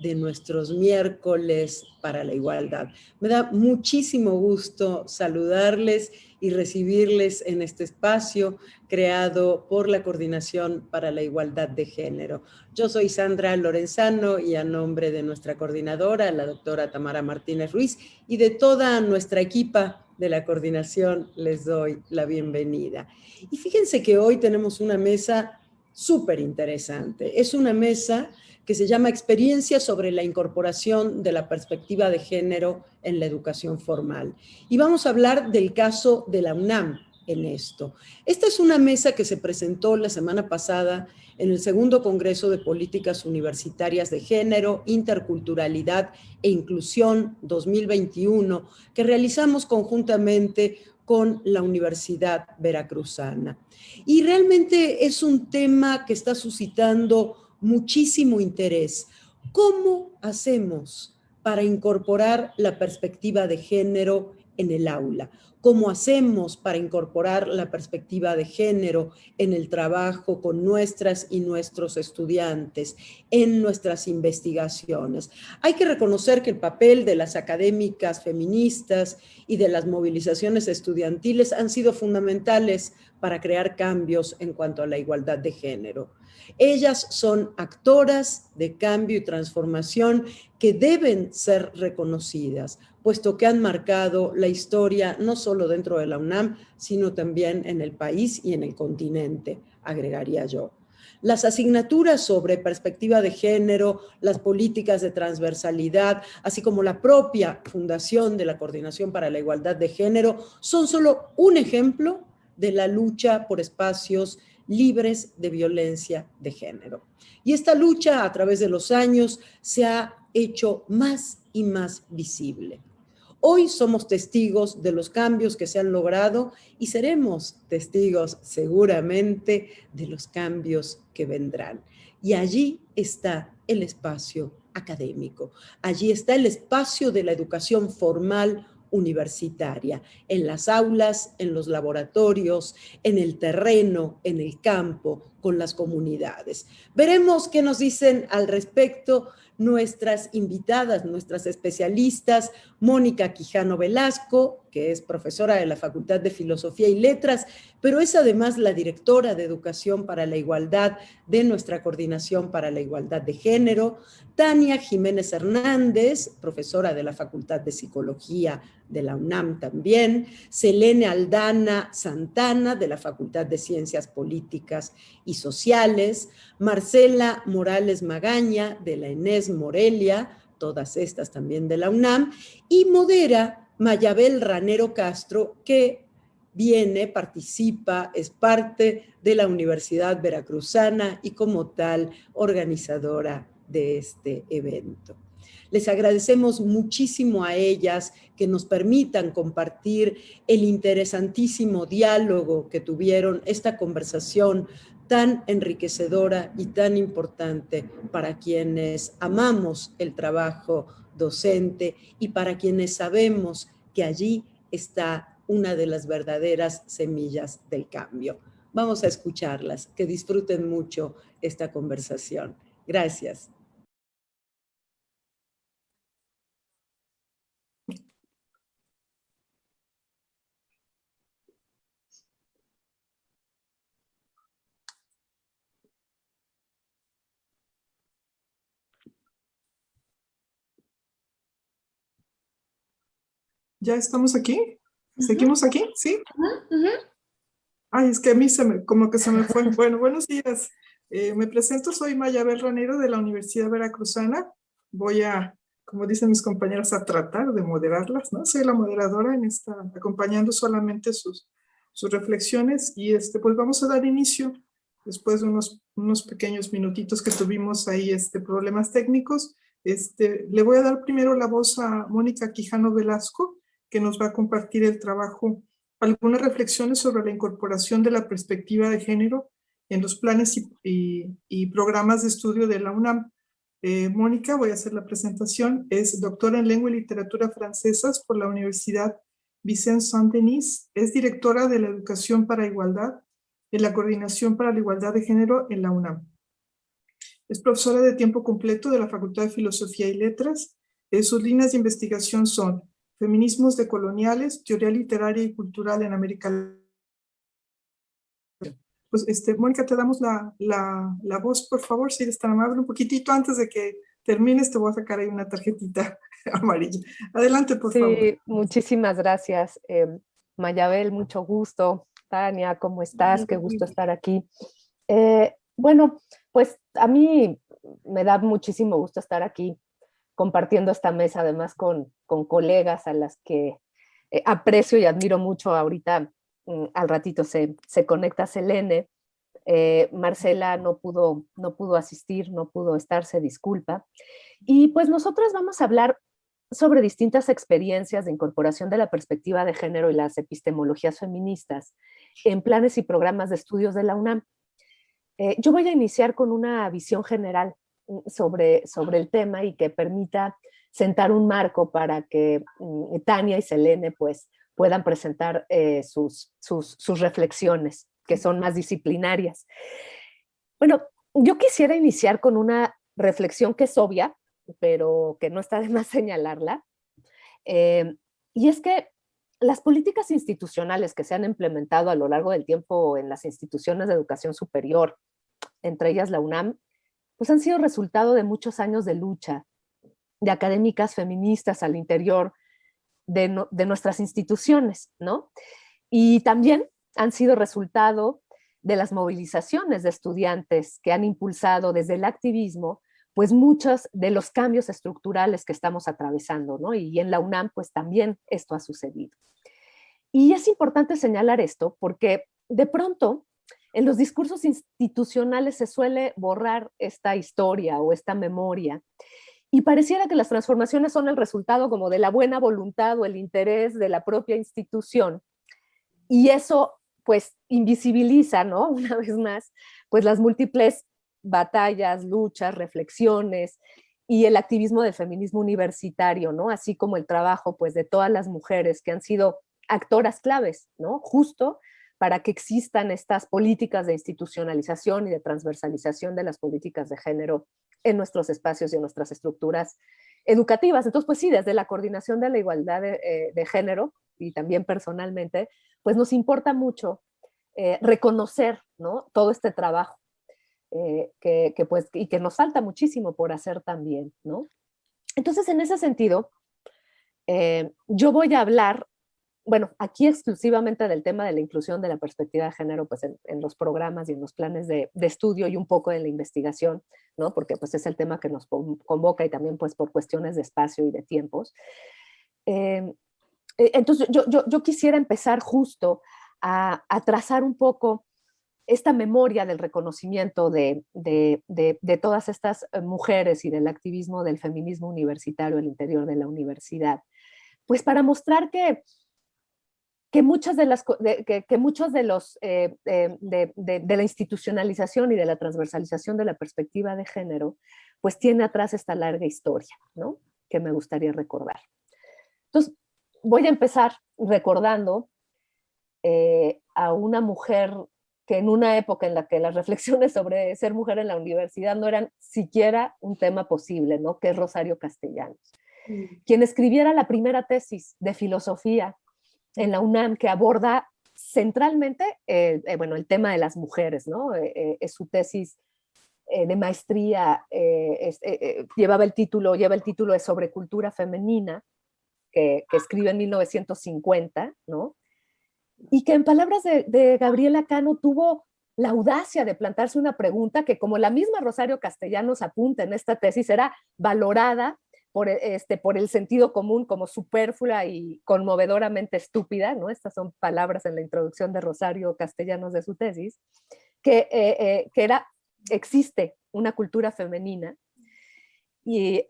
de nuestros miércoles para la igualdad. Me da muchísimo gusto saludarles y recibirles en este espacio creado por la Coordinación para la Igualdad de Género. Yo soy Sandra Lorenzano y a nombre de nuestra coordinadora, la doctora Tamara Martínez Ruiz, y de toda nuestra equipa de la coordinación, les doy la bienvenida. Y fíjense que hoy tenemos una mesa súper interesante. Es una mesa que se llama Experiencia sobre la incorporación de la perspectiva de género en la educación formal. Y vamos a hablar del caso de la UNAM en esto. Esta es una mesa que se presentó la semana pasada en el segundo Congreso de Políticas Universitarias de Género, Interculturalidad e Inclusión 2021, que realizamos conjuntamente con la Universidad Veracruzana. Y realmente es un tema que está suscitando muchísimo interés. ¿Cómo hacemos para incorporar la perspectiva de género en el aula? ¿Cómo hacemos para incorporar la perspectiva de género en el trabajo con nuestras y nuestros estudiantes, en nuestras investigaciones? Hay que reconocer que el papel de las académicas feministas y de las movilizaciones estudiantiles han sido fundamentales para crear cambios en cuanto a la igualdad de género. Ellas son actoras de cambio y transformación que deben ser reconocidas, puesto que han marcado la historia no solo dentro de la UNAM, sino también en el país y en el continente, agregaría yo. Las asignaturas sobre perspectiva de género, las políticas de transversalidad, así como la propia fundación de la Coordinación para la Igualdad de Género, son solo un ejemplo de la lucha por espacios libres de violencia de género. Y esta lucha a través de los años se ha hecho más y más visible. Hoy somos testigos de los cambios que se han logrado y seremos testigos seguramente de los cambios que vendrán. Y allí está el espacio académico, allí está el espacio de la educación formal universitaria, en las aulas, en los laboratorios, en el terreno, en el campo, con las comunidades. Veremos qué nos dicen al respecto nuestras invitadas, nuestras especialistas, Mónica Quijano Velasco, que es profesora de la Facultad de Filosofía y Letras, pero es además la directora de Educación para la Igualdad de nuestra Coordinación para la Igualdad de Género, Tania Jiménez Hernández, profesora de la Facultad de Psicología de la UNAM también, Selene Aldana Santana, de la Facultad de Ciencias Políticas y Sociales, Marcela Morales Magaña, de la ENES Morelia, todas estas también de la UNAM, y modera Mayabel Ranero Castro, que viene, participa, es parte de la Universidad Veracruzana y como tal organizadora de este evento. Les agradecemos muchísimo a ellas que nos permitan compartir el interesantísimo diálogo que tuvieron, esta conversación tan enriquecedora y tan importante para quienes amamos el trabajo docente y para quienes sabemos que allí está una de las verdaderas semillas del cambio. Vamos a escucharlas, que disfruten mucho esta conversación. Gracias. ¿Ya estamos aquí? ¿Seguimos aquí? ¿Sí? Ay, es que a mí como que se me fue. Bueno, buenos días. Me presento, soy Mayabel Ranero de la Universidad Veracruzana. Voy a, como dicen mis compañeras, a tratar de moderarlas, ¿no? Soy la moderadora en esta, acompañando solamente sus reflexiones y pues vamos a dar inicio después de unos pequeños minutitos que tuvimos ahí, problemas técnicos. Le voy a dar primero la voz a Mónica Quijano Velasco, que nos va a compartir el trabajo, algunas reflexiones sobre la incorporación de la perspectiva de género en los planes y programas de estudio de la UNAM. Mónica, voy a hacer la presentación, es doctora en Lengua y Literatura Francesas por la Universidad Vicente Saint-Denis, es directora de la Educación para Igualdad en la Coordinación para la Igualdad de Género en la UNAM. Es profesora de tiempo completo de la Facultad de Filosofía y Letras. Sus líneas de investigación son feminismos decoloniales, teoría literaria y cultural en América Latina. Pues, Mónica, te damos la voz, por favor, si eres tan amable. Un poquitito antes de que termines, te voy a sacar ahí una tarjetita amarilla. Adelante, por favor. Sí, muchísimas gracias, Mayabel, mucho gusto. Tania, ¿cómo estás? Qué gusto estar aquí. Bueno, pues a mí me da muchísimo gusto estar aquí compartiendo esta mesa, además con colegas a las que aprecio y admiro mucho. Ahorita, al ratito se conecta Selene. Marcela no pudo asistir, no pudo estar, se disculpa. Y pues nosotras vamos a hablar sobre distintas experiencias de incorporación de la perspectiva de género y las epistemologías feministas en planes y programas de estudios de la UNAM. Yo voy a iniciar con una visión general sobre el tema y que permita sentar un marco para que Tania y Selene pues, puedan presentar sus reflexiones, que son más disciplinarias. Bueno, yo quisiera iniciar con una reflexión que es obvia, pero que no está de más señalarla, y es que las políticas institucionales que se han implementado a lo largo del tiempo en las instituciones de educación superior, entre ellas la UNAM, pues han sido resultado de muchos años de lucha de académicas feministas al interior de nuestras instituciones, ¿no? Y también han sido resultado de las movilizaciones de estudiantes que han impulsado desde el activismo pues muchos de los cambios estructurales que estamos atravesando, ¿no? Y en la UNAM pues también esto ha sucedido. Y es importante señalar esto porque de pronto en los discursos institucionales se suele borrar esta historia o esta memoria y pareciera que las transformaciones son el resultado como de la buena voluntad o el interés de la propia institución. Y eso pues invisibiliza, ¿no? Una vez más, pues las múltiples batallas, luchas, reflexiones y el activismo del feminismo universitario, ¿no? Así como el trabajo pues de todas las mujeres que han sido actoras claves, ¿no? Justo para que existan estas políticas de institucionalización y de transversalización de las políticas de género en nuestros espacios y en nuestras estructuras educativas. Entonces, pues sí, desde la coordinación de la igualdad de género y también personalmente, pues nos importa mucho reconocer, ¿no? Todo este trabajo pues, y que nos falta muchísimo por hacer también, ¿no? Entonces, en ese sentido, yo voy a hablar, bueno, aquí exclusivamente del tema de la inclusión de la perspectiva de género, pues en los programas y en los planes de estudio y un poco en la investigación, ¿no? Porque pues es el tema que nos convoca y también pues por cuestiones de espacio y de tiempos. Entonces yo quisiera empezar justo a trazar un poco esta memoria del reconocimiento de todas estas mujeres y del activismo del feminismo universitario al interior de la universidad, pues para mostrar que muchos de los de la institucionalización y de la transversalización de la perspectiva de género, pues tiene atrás esta larga historia, ¿no? Que me gustaría recordar. Entonces, voy a empezar recordando a una mujer que en una época en la que las reflexiones sobre ser mujer en la universidad no eran siquiera un tema posible, ¿no? Que es Rosario Castellanos, quien escribiera la primera tesis de filosofía en la UNAM que aborda centralmente bueno, el tema de las mujeres, ¿no? Es su tesis de maestría, lleva el título de Sobre cultura femenina, que escribe en 1950, ¿no? Y que en palabras de Gabriela Cano tuvo la audacia de plantarse una pregunta que, como la misma Rosario Castellanos apunta en esta tesis, era valorada por el sentido común como superflua y conmovedoramente estúpida, ¿no? Estas son palabras en la introducción de Rosario Castellanos de su tesis, que existe una cultura femenina. Y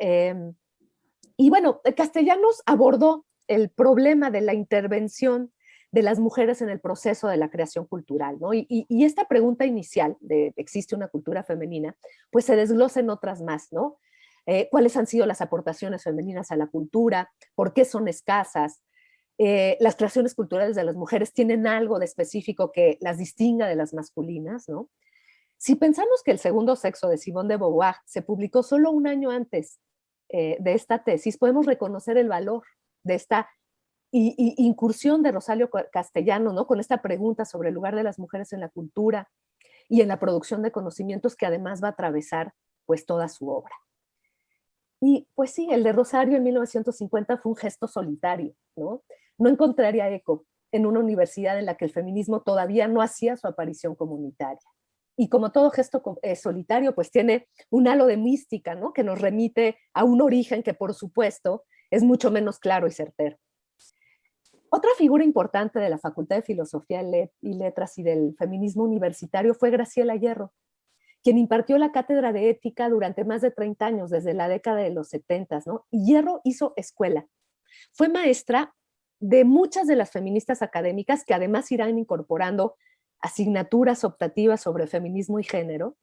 bueno, Castellanos abordó el problema de la intervención de las mujeres en el proceso de la creación cultural, ¿no? Y esta pregunta inicial de ¿existe una cultura femenina? Pues se desglosa en otras más, ¿no? ¿Cuáles han sido las aportaciones femeninas a la cultura? ¿Por qué son escasas? Las creaciones culturales de las mujeres tienen algo de específico que las distinga de las masculinas, ¿no? Si pensamos que El segundo sexo de Simone de Beauvoir se publicó solo un año antes de esta tesis, podemos reconocer el valor de esta incursión de Rosario Castellano, ¿no? Con esta pregunta sobre el lugar de las mujeres en la cultura y en la producción de conocimientos, que además va a atravesar pues toda su obra. Y pues sí, el de Rosario en 1950 fue un gesto solitario, ¿no? No encontraría eco en una universidad en la que el feminismo todavía no hacía su aparición comunitaria. Y como todo gesto solitario, pues tiene un halo de mística, ¿no? Que nos remite a un origen que, por supuesto, es mucho menos claro y certero. Otra figura importante de la Facultad de Filosofía y Letras y del feminismo universitario fue Graciela Hierro, quien impartió la cátedra de ética durante más de 30 años, desde la década de los 70, ¿no? Y Hierro hizo escuela. Fue maestra de muchas de las feministas académicas, que además irán incorporando asignaturas optativas sobre feminismo y género,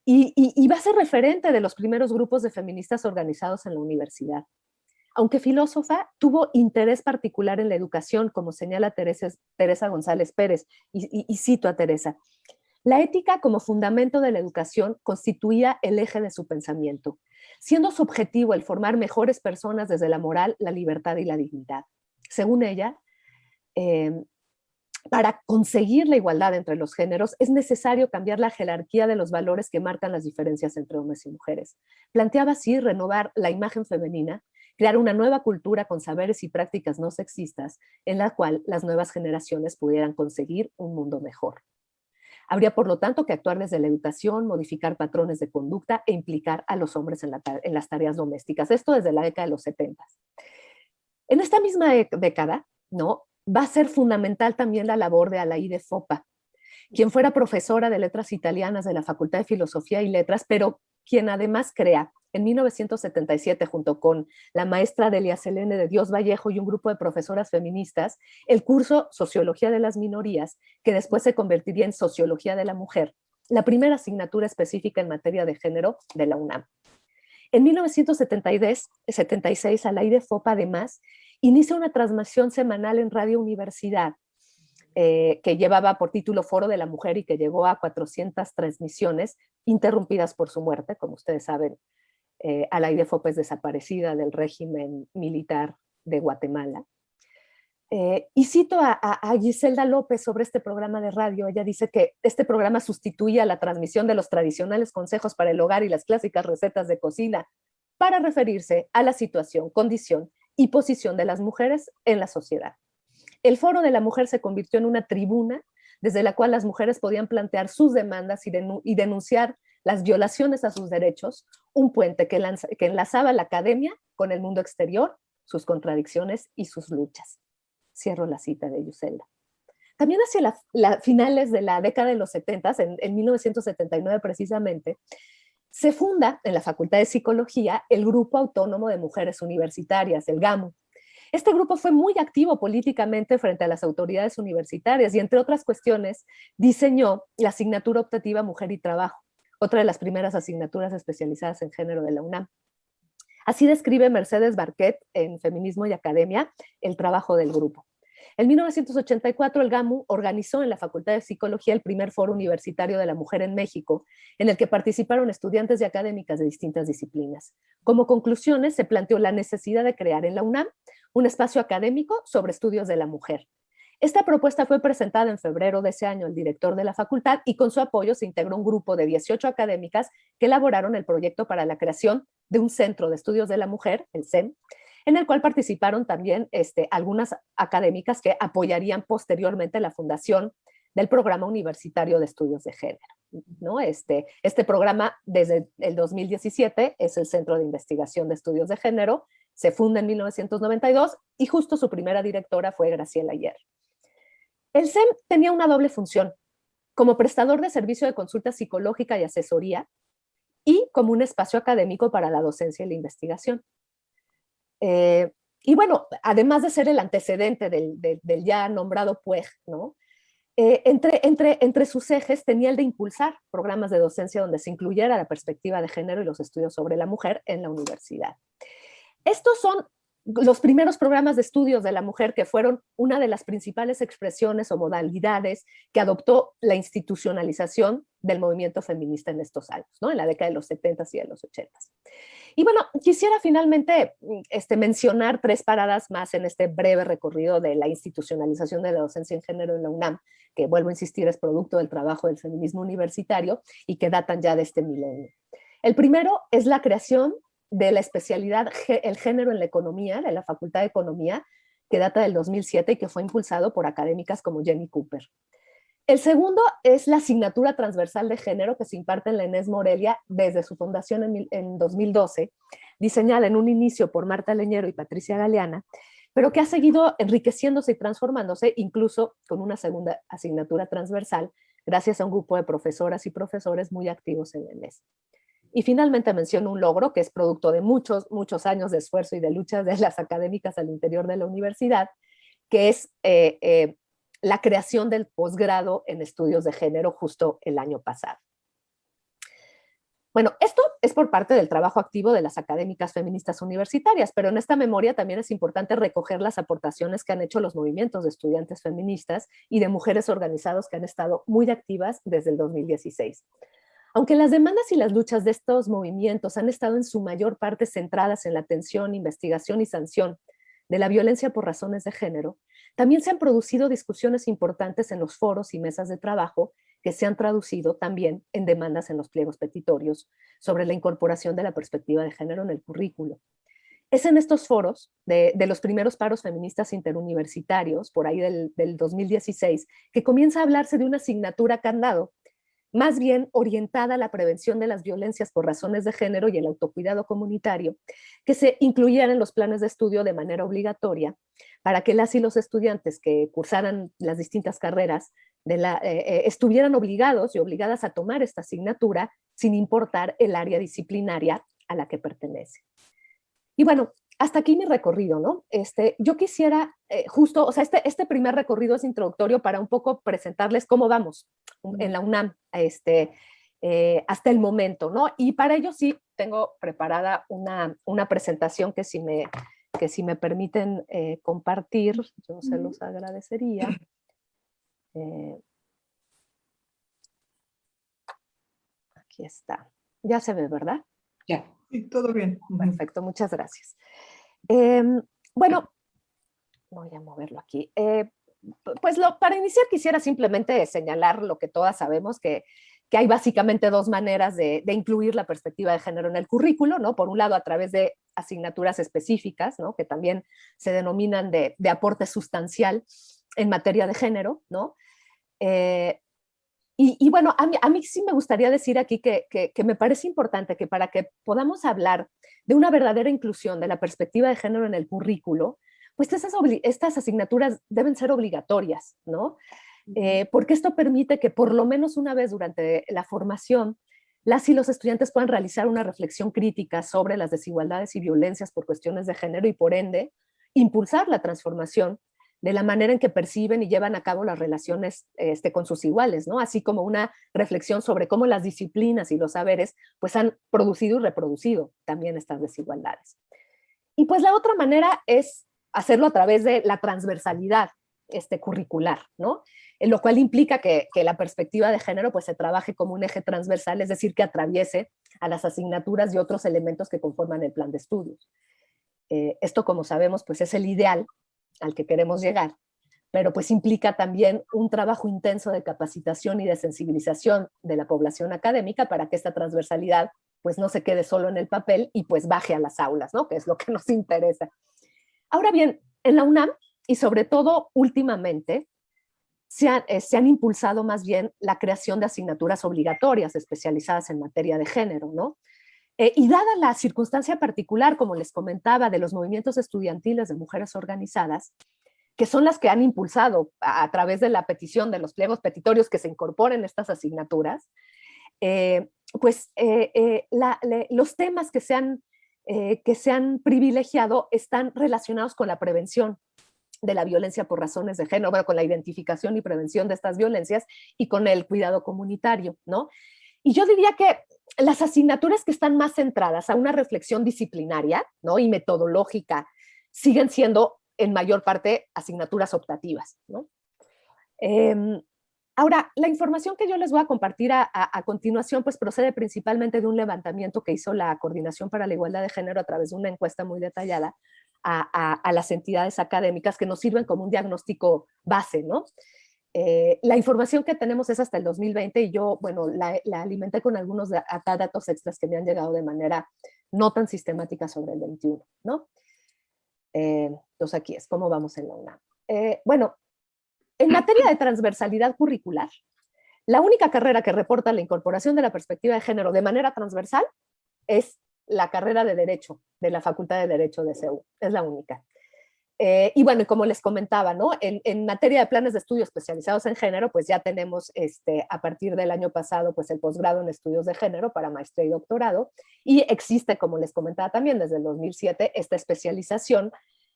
y va a ser referente de los primeros grupos de feministas organizados en la universidad. Aunque filósofa, tuvo interés particular en la educación, como señala Teresa González Pérez, y cito a Teresa: la ética como fundamento de la educación constituía el eje de su pensamiento, siendo su objetivo el formar mejores personas desde la moral, la libertad y la dignidad. Según ella, para conseguir la igualdad entre los géneros es necesario cambiar la jerarquía de los valores que marcan las diferencias entre hombres y mujeres. Planteaba así renovar la imagen femenina, crear una nueva cultura con saberes y prácticas no sexistas, en la cual las nuevas generaciones pudieran conseguir un mundo mejor. Habría, por lo tanto, que actuar desde la educación, modificar patrones de conducta e implicar a los hombres en las tareas domésticas. Esto desde la década de los 70. En esta misma década, ¿no?, va a ser fundamental también la labor de Alaide Fopa, quien fuera profesora de letras italianas de la Facultad de Filosofía y Letras, pero quien además crea en 1977, junto con la maestra Delia Selene de Dios Vallejo y un grupo de profesoras feministas, el curso Sociología de las Minorías, que después se convertiría en Sociología de la Mujer, la primera asignatura específica en materia de género de la UNAM. En 1976, Alaide Fopa, además, inicia una transmisión semanal en Radio Universidad, que llevaba por título Foro de la Mujer y que llegó a 400 transmisiones, interrumpidas por su muerte. Como ustedes saben, Alaide Fopa es desaparecida del régimen militar de Guatemala. Y cito a Giselda López sobre este programa de radio. Ella dice que este programa sustituía la transmisión de los tradicionales consejos para el hogar y las clásicas recetas de cocina para referirse a la situación, condición y posición de las mujeres en la sociedad. El Foro de la Mujer se convirtió en una tribuna desde la cual las mujeres podían plantear sus demandas y denunciar las violaciones a sus derechos, un puente que enlazaba la academia con el mundo exterior, sus contradicciones y sus luchas. Cierro la cita de Giselda. También hacia finales de la década de los 70, en 1979 precisamente, se funda en la Facultad de Psicología el Grupo Autónomo de Mujeres Universitarias, el GAMU. Este grupo fue muy activo políticamente frente a las autoridades universitarias y, entre otras cuestiones, diseñó la asignatura optativa Mujer y Trabajo, otra de las primeras asignaturas especializadas en género de la UNAM. Así describe Mercedes Barquet en Feminismo y Academia el trabajo del grupo. En 1984, el GAMU organizó en la Facultad de Psicología el primer foro universitario de la mujer en México, en el que participaron estudiantes y académicas de distintas disciplinas. Como conclusiones, se planteó la necesidad de crear en la UNAM un espacio académico sobre estudios de la mujer. Esta propuesta fue presentada en febrero de ese año al director de la facultad y con su apoyo se integró un grupo de 18 académicas que elaboraron el proyecto para la creación de un Centro de Estudios de la Mujer, el CEM, en el cual participaron también algunas académicas que apoyarían posteriormente la fundación del Programa Universitario de Estudios de Género, ¿no? Este programa, desde el 2017, es el Centro de Investigación de Estudios de Género, se funda en 1992 y justo su primera directora fue Graciela Hierro. El CEM tenía una doble función, como prestador de servicio de consulta psicológica y asesoría y como un espacio académico para la docencia y la investigación. Y bueno, además de ser el antecedente del ya nombrado PUEG, ¿no? Entre sus ejes tenía el de impulsar programas de docencia donde se incluyera la perspectiva de género y los estudios sobre la mujer en la universidad. Estos son los primeros programas de estudios de la mujer, que fueron una de las principales expresiones o modalidades que adoptó la institucionalización del movimiento feminista en estos años, ¿no? En la década de los 70s y de los 80s. Y bueno, quisiera finalmente mencionar 3 paradas más en este breve recorrido de la institucionalización de la docencia en género en la UNAM, que vuelvo a insistir es producto del trabajo del feminismo universitario y que datan ya de este milenio. El primero es la creación de la especialidad El género en la economía, de la Facultad de Economía, que data del 2007 y que fue impulsado por académicas como Jenny Cooper. El segundo es la asignatura transversal de género que se imparte en la Inés Morelia desde su fundación en 2012, diseñada en un inicio por Marta Leñero y Patricia Galeana, pero que ha seguido enriqueciéndose y transformándose, incluso con una segunda asignatura transversal, gracias a un grupo de profesoras y profesores muy activos en la Inés. Y finalmente menciono un logro que es producto de muchos años de esfuerzo y de luchas de las académicas al interior de la universidad, que es la creación del posgrado en estudios de género justo el año pasado. Bueno, esto es por parte del trabajo activo de las académicas feministas universitarias, pero en esta memoria también es importante recoger las aportaciones que han hecho los movimientos de estudiantes feministas y de mujeres organizadas que han estado muy activas desde el 2016. Aunque las demandas y las luchas de estos movimientos han estado en su mayor parte centradas en la atención, investigación y sanción de la violencia por razones de género, también se han producido discusiones importantes en los foros y mesas de trabajo que se han traducido también en demandas en los pliegos petitorios sobre la incorporación de la perspectiva de género en el currículo. Es en estos foros de los primeros paros feministas interuniversitarios, por ahí del 2016, que comienza a hablarse de una asignatura candado, más bien orientada a la prevención de las violencias por razones de género y el autocuidado comunitario, que se incluyeran en los planes de estudio de manera obligatoria para que las y los estudiantes que cursaran las distintas carreras estuvieran obligados y obligadas a tomar esta asignatura sin importar el área disciplinaria a la que pertenece. Y bueno, hasta aquí mi recorrido, ¿no? Yo quisiera justo, o sea, este primer recorrido es introductorio para un poco presentarles cómo vamos en la UNAM hasta el momento, ¿no? Y para ello sí tengo preparada una presentación que si me permiten compartir, yo se los agradecería. Aquí está. Ya se ve, ¿verdad? Ya. Sí, todo bien. Perfecto, muchas gracias. Bueno, voy a moverlo aquí. Pues para iniciar quisiera simplemente señalar lo que todas sabemos, que hay básicamente 2 maneras de incluir la perspectiva de género en el currículo, ¿no? Por un lado, a través de asignaturas específicas, ¿no? Que también se denominan de aporte sustancial en materia de género, ¿no? Y bueno, a mí sí me gustaría decir aquí que me parece importante que para que podamos hablar de una verdadera inclusión de la perspectiva de género en el currículo, pues estas asignaturas deben ser obligatorias, ¿no? Porque esto permite que por lo menos una vez durante la formación, las y los estudiantes puedan realizar una reflexión crítica sobre las desigualdades y violencias por cuestiones de género y por ende impulsar la transformación de la manera en que perciben y llevan a cabo las relaciones con sus iguales, ¿no? Así como una reflexión sobre cómo las disciplinas y los saberes pues han producido y reproducido también estas desigualdades. Y pues la otra manera es hacerlo a través de la transversalidad curricular, ¿no? Lo cual implica que la perspectiva de género pues se trabaje como un eje transversal, es decir, que atraviese a las asignaturas y otros elementos que conforman el plan de estudios. Esto, como sabemos, pues es el ideal al que queremos llegar, pero pues implica también un trabajo intenso de capacitación y de sensibilización de la población académica para que esta transversalidad pues no se quede solo en el papel y pues baje a las aulas, ¿no? Que es lo que nos interesa. Ahora bien, en la UNAM, y sobre todo últimamente, se han impulsado más bien la creación de asignaturas obligatorias especializadas en materia de género, ¿no? Y dada la circunstancia particular, como les comentaba, de los movimientos estudiantiles de mujeres organizadas, que son las que han impulsado a través de la petición de los pliegos petitorios que se incorporen estas asignaturas, los temas que se han privilegiado están relacionados con la prevención de la violencia por razones de género, bueno, con la identificación y prevención de estas violencias y con el cuidado comunitario, ¿no? Y yo diría que las asignaturas que están más centradas a una reflexión disciplinaria, ¿no? Y metodológica siguen siendo en mayor parte asignaturas optativas, ¿no? Ahora, la información que yo les voy a compartir a continuación, pues procede principalmente de un levantamiento que hizo la Coordinación para la Igualdad de Género a través de una encuesta muy detallada a las entidades académicas que nos sirven como un diagnóstico base, ¿no? La información que tenemos es hasta el 2020 y yo, bueno, la alimenté con algunos datos extras que me han llegado de manera no tan sistemática sobre el 21, ¿no? Entonces aquí es, ¿cómo vamos en la UNAM? Bueno, en materia de transversalidad curricular, la única carrera que reporta la incorporación de la perspectiva de género de manera transversal es la carrera de Derecho de la Facultad de Derecho de CEU, es la única. Y bueno, como les comentaba, ¿no? En materia de planes de estudio especializados en género, pues ya tenemos a partir del año pasado, pues el posgrado en estudios de género para maestría y doctorado, y existe, como les comentaba también, desde el 2007, esta especialización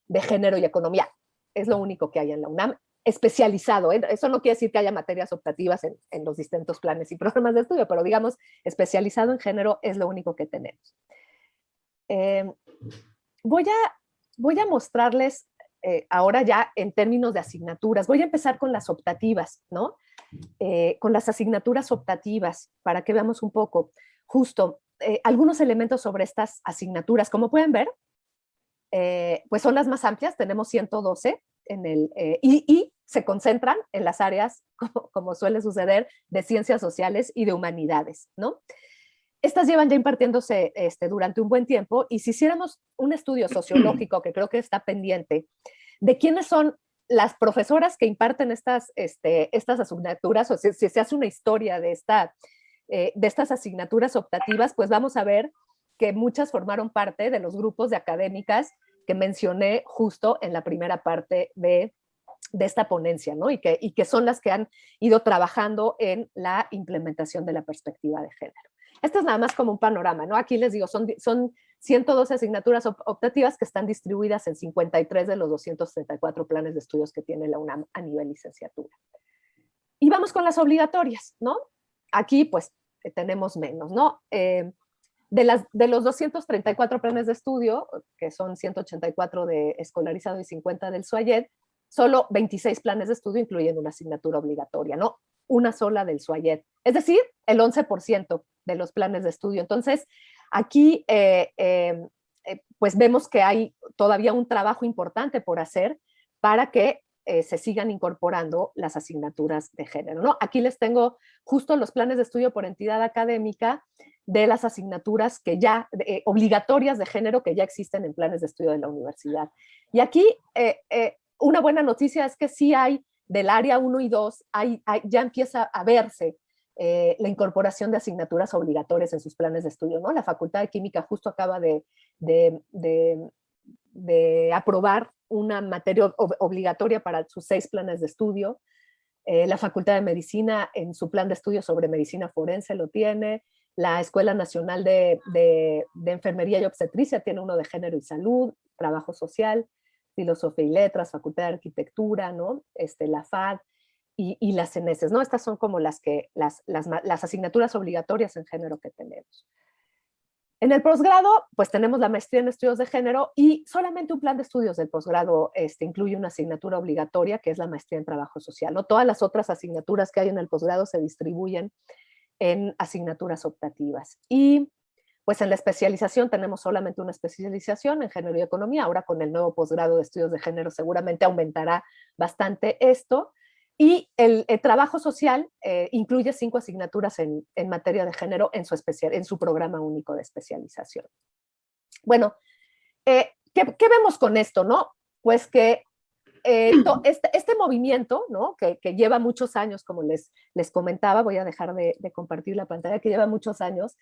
de género y economía. Es lo único que hay en la UNAM, especializado. Eso no quiere decir que haya materias optativas en los distintos planes y programas de estudio, pero digamos, especializado en género es lo único que tenemos. Voy a mostrarles ahora ya en términos de asignaturas. Voy a empezar con las optativas, ¿no? Con las asignaturas optativas, para que veamos un poco justo algunos elementos sobre estas asignaturas. Como pueden ver, pues son las más amplias, tenemos 112 y se concentran en las áreas, como suele suceder, de ciencias sociales y de humanidades, ¿no? Estas llevan ya impartiéndose durante un buen tiempo, y si hiciéramos un estudio sociológico, que creo que está pendiente, de quiénes son las profesoras que imparten estas asignaturas, o si se hace una historia de estas asignaturas optativas, pues vamos a ver que muchas formaron parte de los grupos de académicas que mencioné justo en la primera parte de esta ponencia, ¿no? Y que son las que han ido trabajando en la implementación de la perspectiva de género. Esto es nada más como un panorama, ¿no? Aquí les digo, son 112 asignaturas optativas que están distribuidas en 53 de los 234 planes de estudios que tiene la UNAM a nivel licenciatura. Y vamos con las obligatorias, ¿no? Aquí, pues, tenemos menos, ¿no? De los 234 planes de estudio, que son 184 de escolarizado y 50 del SUAYED, solo 26 planes de estudio incluyen una asignatura obligatoria, ¿no? Una sola del SUAYED, es decir, el 11% de los planes de estudio. Entonces, aquí pues vemos que hay todavía un trabajo importante por hacer para que se sigan incorporando las asignaturas de género, ¿no? Aquí les tengo justo los planes de estudio por entidad académica de las asignaturas que ya, obligatorias de género que ya existen en planes de estudio de la universidad. Y aquí una buena noticia es que sí hay del área 1 y 2, ya empieza a verse la incorporación de asignaturas obligatorias en sus planes de estudio, ¿no? La Facultad de Química justo acaba de aprobar una materia obligatoria para sus 6 planes de estudio. La Facultad de Medicina en su plan de estudio sobre medicina forense lo tiene. La Escuela Nacional de Enfermería y Obstetricia tiene uno de género y salud, trabajo social, filosofía y letras, Facultad de Arquitectura, ¿no? La FAD y las CENESES, ¿no? Estas son como las asignaturas obligatorias en género que tenemos. En el posgrado, pues tenemos la maestría en estudios de género y solamente un plan de estudios del posgrado incluye una asignatura obligatoria, que es la maestría en trabajo social, ¿no? Todas las otras asignaturas que hay en el posgrado se distribuyen en asignaturas optativas. Y pues en la especialización tenemos solamente una especialización en género y economía. Ahora con el nuevo posgrado de estudios de género seguramente aumentará bastante esto. Y el trabajo social incluye 5 asignaturas en materia de género en su programa único de especialización. Bueno, ¿qué vemos con esto, no? Pues que este movimiento, ¿no? Que lleva muchos años, como les comentaba, voy a dejar de compartir la pantalla, que lleva muchos años,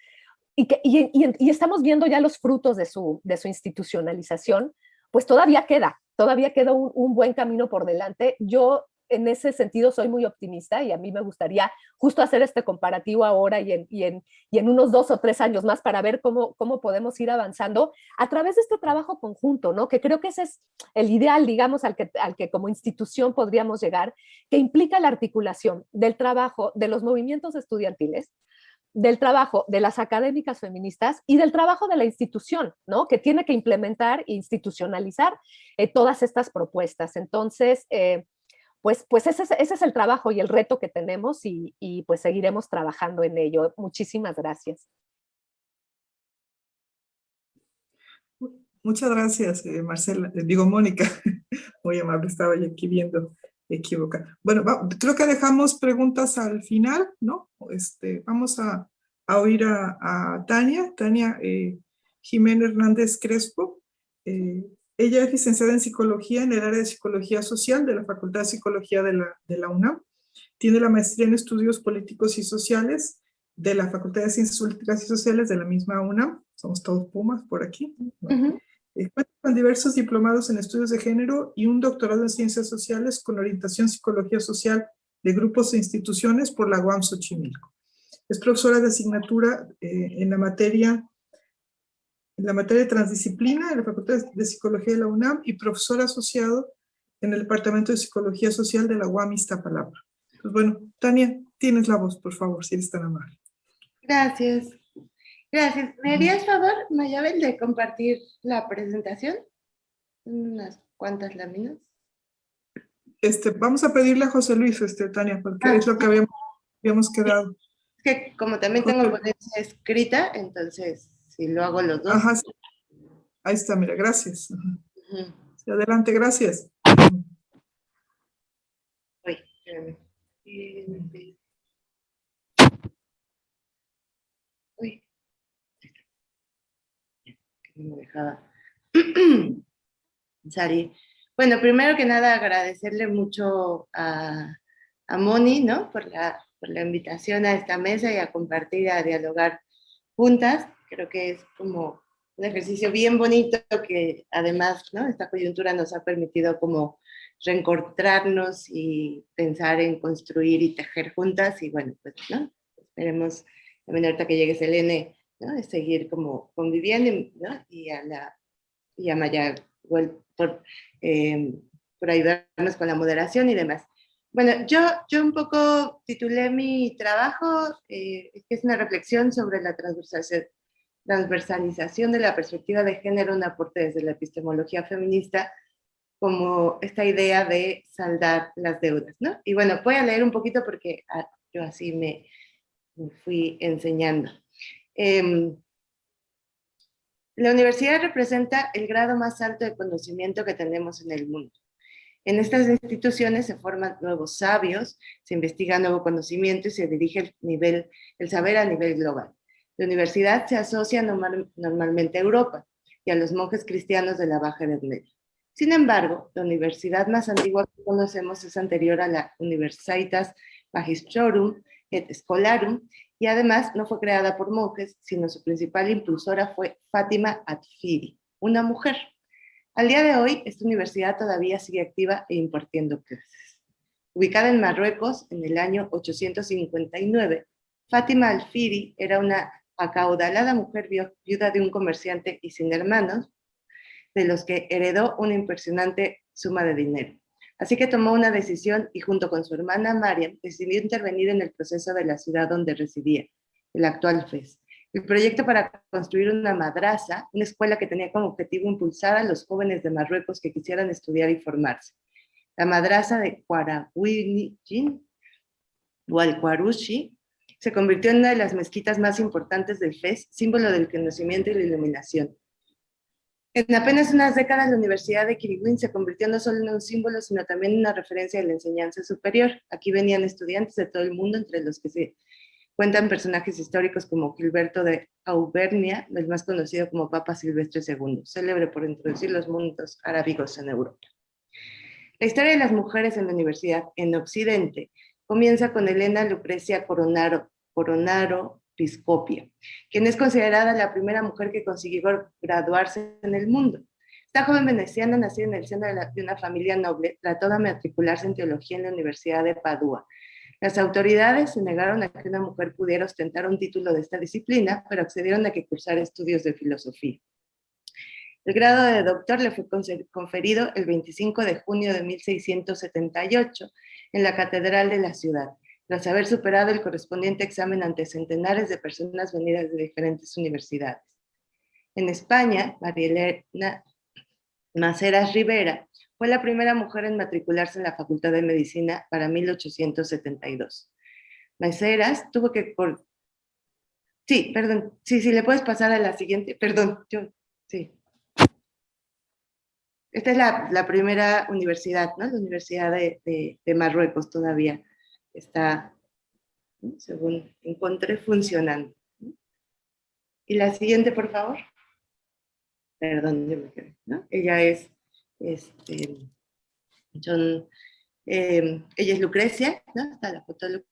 y estamos viendo ya los frutos de su institucionalización, pues todavía queda un buen camino por delante. Yo en ese sentido soy muy optimista y a mí me gustaría justo hacer este comparativo ahora y en unos 2 o 3 años más para ver cómo podemos ir avanzando a través de este trabajo conjunto, ¿no? Que creo que ese es el ideal, digamos, al que como institución podríamos llegar, que implica la articulación del trabajo de los movimientos estudiantiles, del trabajo de las académicas feministas y del trabajo de la institución, ¿no? Que tiene que implementar e institucionalizar todas estas propuestas. Entonces, pues ese es el trabajo y el reto que tenemos y pues seguiremos trabajando en ello. Muchísimas gracias. Muchas gracias, Marcela. Digo, Mónica. Muy amable, estaba yo aquí viendo equivoca. Bueno, creo que dejamos preguntas al final, ¿no? Vamos a oír a Tania, Jimena Hernández Crespo. Ella es licenciada en Psicología en el área de Psicología Social de la Facultad de Psicología de la UNAM. Tiene la maestría en Estudios Políticos y Sociales de la Facultad de Ciencias Políticas y Sociales de la misma UNAM. Somos todos Pumas por aquí, ¿no? Cuenta con diversos diplomados en estudios de género y un doctorado en ciencias sociales con orientación psicología social de grupos e instituciones por la UAM Xochimilco. Es profesora de asignatura en la materia de transdisciplina en la Facultad de Psicología de la UNAM y profesor asociado en el Departamento de Psicología Social de la UAM Iztapalapa. Pues bueno, Tania, tienes la voz, por favor, si eres tan amable. Gracias. Gracias. ¿Me harías favor, Mayabel, de compartir la presentación? Unas cuantas láminas. Vamos a pedirle a José Luis, Tania, porque es lo que habíamos quedado. Es que como también tengo ponencia escrita, entonces si lo hago los dos. Ajá, sí. Ahí está, mira, gracias. Sí, adelante, gracias. Uy, espérame. Uy. No me dejaba salir. Bueno, primero que nada agradecerle mucho a Moni, ¿no? Por la invitación a esta mesa y a compartir, a dialogar juntas. Creo que es como un ejercicio bien bonito que además, ¿no? Esta coyuntura nos ha permitido como reencontrarnos y pensar en construir y tejer juntas y bueno, pues, ¿no? Esperemos también ahorita que llegue Selene, ¿no? De seguir como conviviendo, ¿no? Y a Maya igual por ayudarnos con la moderación y demás. Bueno, yo un poco titulé mi trabajo, que es una reflexión sobre la transversalización de la perspectiva de género, un aporte desde la epistemología feminista, como esta idea de saldar las deudas, ¿no? Y bueno, voy a leer un poquito porque yo así me fui enseñando. La universidad representa el grado más alto de conocimiento que tenemos en el mundo. En estas instituciones se forman nuevos sabios, se investiga nuevo conocimiento y se dirige el saber a nivel global. La universidad se asocia normalmente a Europa y a los monjes cristianos de la Baja Edad Media. Sin embargo, la universidad más antigua que conocemos es anterior a la Universitas Magistrorum et Scholarum y además no fue creada por monjes, sino su principal impulsora fue Fátima Atfiri, una mujer. Al día de hoy, esta universidad todavía sigue activa e impartiendo clases. Ubicada en Marruecos en el año 859, Fátima Alfiri era una acaudalada mujer viuda de un comerciante y sin hermanos, de los que heredó una impresionante suma de dinero. Así que tomó una decisión y junto con su hermana Mariam decidió intervenir en el proceso de la ciudad donde residía, el actual Fez. El proyecto para construir una madrasa, una escuela que tenía como objetivo impulsar a los jóvenes de Marruecos que quisieran estudiar y formarse. La madrasa de Qarawiyyin, o Al-Qarushi, se convirtió en una de las mezquitas más importantes del Fez, símbolo del conocimiento y la iluminación. En apenas unas décadas, la Universidad de Quiriguín se convirtió no solo en un símbolo, sino también en una referencia de la enseñanza superior. Aquí venían estudiantes de todo el mundo, entre los que se cuentan personajes históricos como Gilberto de Auvernia, el más conocido como Papa Silvestre II, célebre por introducir los mundos arábigos en Europa. La historia de las mujeres en la universidad en Occidente comienza con Elena Lucrecia Coronaro Piscopia, quien es considerada la primera mujer que consiguió graduarse en el mundo. Esta joven veneciana, nacida en el seno de una familia noble, trató de matricularse en teología en la Universidad de Padua. Las autoridades se negaron a que una mujer pudiera ostentar un título de esta disciplina, pero accedieron a que cursara estudios de filosofía. El grado de doctor le fue conferido el 25 de junio de 1678 en la Catedral de la ciudad. tras haber superado el correspondiente examen ante centenares de personas venidas de diferentes universidades. En España, María Elena Maseras Rivera fue la primera mujer en matricularse en la Facultad de Medicina para 1872. Maseras tuvo que... Sí, perdón, sí, le puedes pasar a la siguiente, perdón, sí. Esta es la primera universidad, ¿no? La Universidad de Marruecos todavía está, ¿no?, según encontré, funcionando. Y la siguiente, por favor. Perdón, yo me quedé, ¿no? Ella es, ella es Lucrecia, ¿no? Está la foto de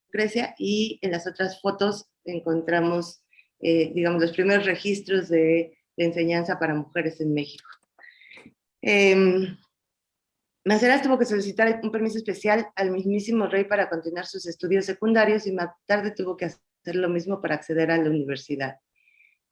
Lucrecia, y en las otras fotos encontramos, digamos, los primeros registros de enseñanza para mujeres en México. Maseras tuvo que solicitar un permiso especial al mismísimo rey para continuar sus estudios secundarios y más tarde tuvo que hacer lo mismo para acceder a la universidad.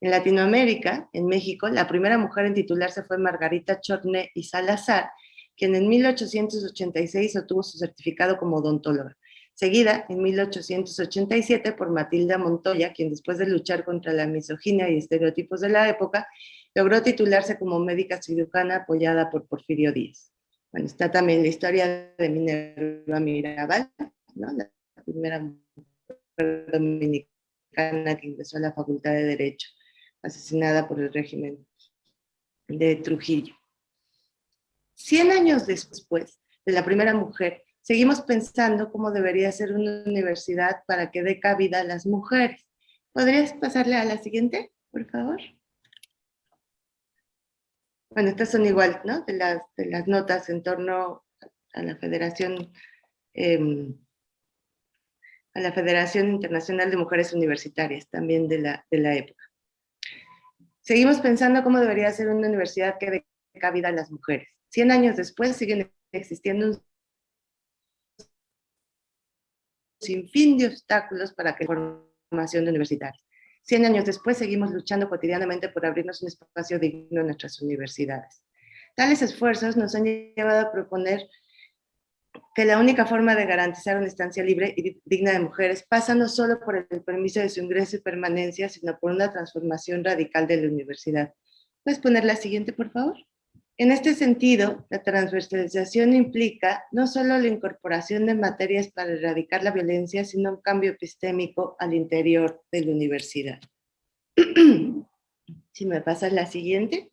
En Latinoamérica, en México, la primera mujer en titularse fue Margarita Chorné y Salazar, quien en 1886 obtuvo su certificado como odontóloga. Seguida, en 1887, por Matilda Montoya, quien después de luchar contra la misoginia y estereotipos de la época, logró titularse como médica cirujana apoyada por Porfirio Díaz. Bueno, está también la historia de Minerva Mirabal, ¿no?, la primera mujer dominicana que ingresó a la Facultad de Derecho, asesinada por el régimen de Trujillo. 100 años después de la primera mujer, seguimos pensando cómo debería ser una universidad para que dé cabida a las mujeres. ¿Podrías pasarle a la siguiente, por favor? Bueno, estas son igual, ¿no?, de las notas en torno a la Federación Internacional de Mujeres Universitarias, también de la época. Seguimos pensando cómo debería ser una universidad que dé cabida a las mujeres. 100 años después siguen existiendo un sinfín de obstáculos para que la formación de universitarios. 100 años después seguimos luchando cotidianamente por abrirnos un espacio digno en nuestras universidades. Tales esfuerzos nos han llevado a proponer que la única forma de garantizar una estancia libre y digna de mujeres pasa no solo por el permiso de su ingreso y permanencia, sino por una transformación radical de la universidad. ¿Puedes poner la siguiente, por favor? En este sentido, la transversalización implica no solo la incorporación de materias para erradicar la violencia, sino un cambio epistémico al interior de la universidad. Si me pasas la siguiente.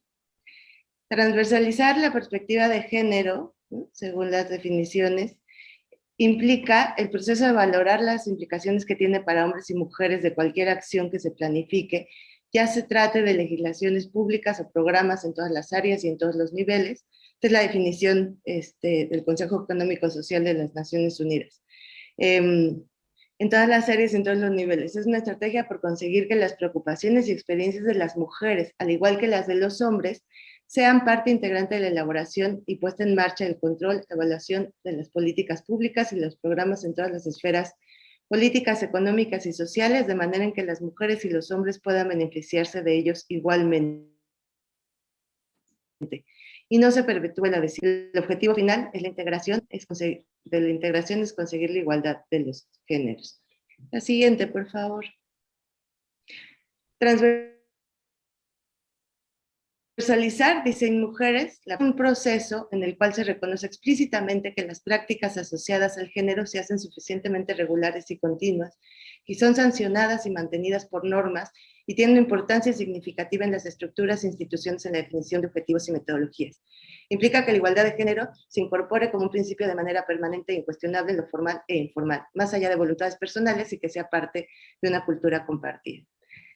Transversalizar la perspectiva de género, ¿no?, según las definiciones, implica el proceso de valorar las implicaciones que tiene para hombres y mujeres de cualquier acción que se planifique, ya se trate de legislaciones públicas o programas en todas las áreas y en todos los niveles. Esta es la definición del Consejo Económico Social de las Naciones Unidas. En todas las áreas y en todos los niveles. Es una estrategia por conseguir que las preocupaciones y experiencias de las mujeres, al igual que las de los hombres, sean parte integrante de la elaboración y puesta en marcha del control, evaluación de las políticas públicas y los programas en todas las esferas políticas, económicas y sociales, de manera en que las mujeres y los hombres puedan beneficiarse de ellos igualmente. Y no se perpetúe la desigualdad. El objetivo final es la integración, es conseguir la igualdad de los géneros. La siguiente, por favor. Transversalizar, dicen mujeres, un proceso en el cual se reconoce explícitamente que las prácticas asociadas al género se hacen suficientemente regulares y continuas, y son sancionadas y mantenidas por normas, y tienen una importancia significativa en las estructuras e instituciones en la definición de objetivos y metodologías. Implica que la igualdad de género se incorpore como un principio de manera permanente e incuestionable en lo formal e informal, más allá de voluntades personales, y que sea parte de una cultura compartida.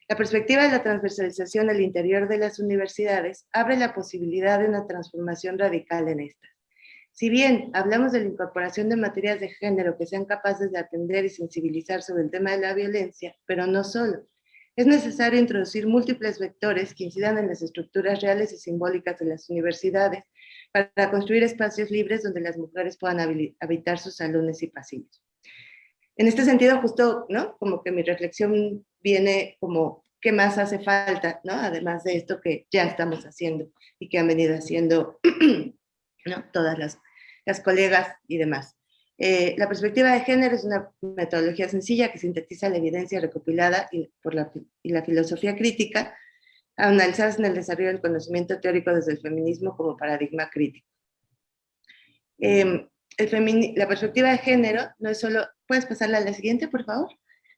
La perspectiva de la transversalización al interior de las universidades abre la posibilidad de una transformación radical en estas. Si bien hablamos de la incorporación de materias de género que sean capaces de atender y sensibilizar sobre el tema de la violencia, pero no solo, es necesario introducir múltiples vectores que incidan en las estructuras reales y simbólicas de las universidades para construir espacios libres donde las mujeres puedan habitar sus salones y pasillos. En este sentido, justo, ¿no?, como que mi reflexión viene como, ¿qué más hace falta?, ¿no?, además de esto que ya estamos haciendo y que han venido haciendo, ¿no?, todas las colegas y demás. La perspectiva de género es una metodología sencilla que sintetiza la evidencia recopilada y la filosofía crítica, analizadas en el desarrollo del conocimiento teórico desde el feminismo como paradigma crítico. La perspectiva de género no es solo... ¿Puedes pasarla a la siguiente, por favor?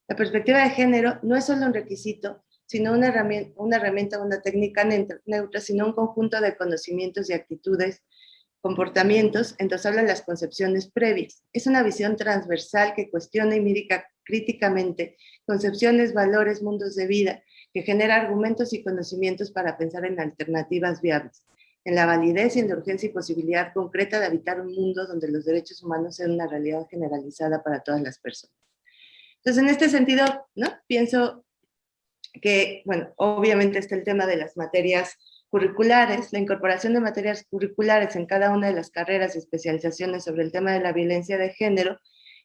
La perspectiva de género no es solo un requisito, sino una herramienta, una técnica neutra, sino un conjunto de conocimientos y actitudes, comportamientos, endosable las concepciones previas. Es una visión transversal que cuestiona y mira críticamente concepciones, valores, mundos de vida, que genera argumentos y conocimientos para pensar en alternativas viables, en la validez y en la urgencia y posibilidad concreta de habitar un mundo donde los derechos humanos sean una realidad generalizada para todas las personas. Entonces, en este sentido, ¿no? Pienso que, bueno, obviamente está el tema de las materias curriculares, la incorporación de materias curriculares en cada una de las carreras y especializaciones sobre el tema de la violencia de género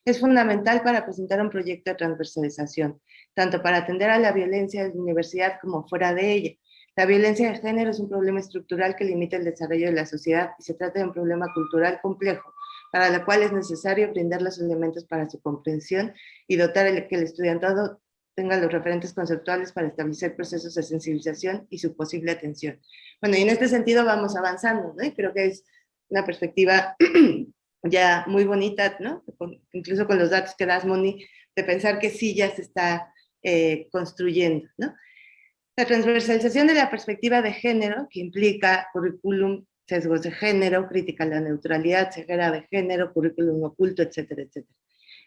es fundamental para presentar un proyecto de transversalización, tanto para atender a la violencia en la universidad como fuera de ella. La violencia de género es un problema estructural que limita el desarrollo de la sociedad y se trata de un problema cultural complejo, para lo cual es necesario brindar los elementos para su comprensión y dotar que el estudiantado tenga los referentes conceptuales para establecer procesos de sensibilización y su posible atención. Bueno, y en este sentido vamos avanzando, ¿no? Y creo que es una perspectiva ya muy bonita, ¿no? Incluso con los datos que das, Moni, de pensar que sí ya se está construyendo, ¿no? La transversalización de la perspectiva de género, que implica currículum, sesgos de género, crítica a la neutralidad, ceguera de género, currículum oculto, etcétera, etcétera.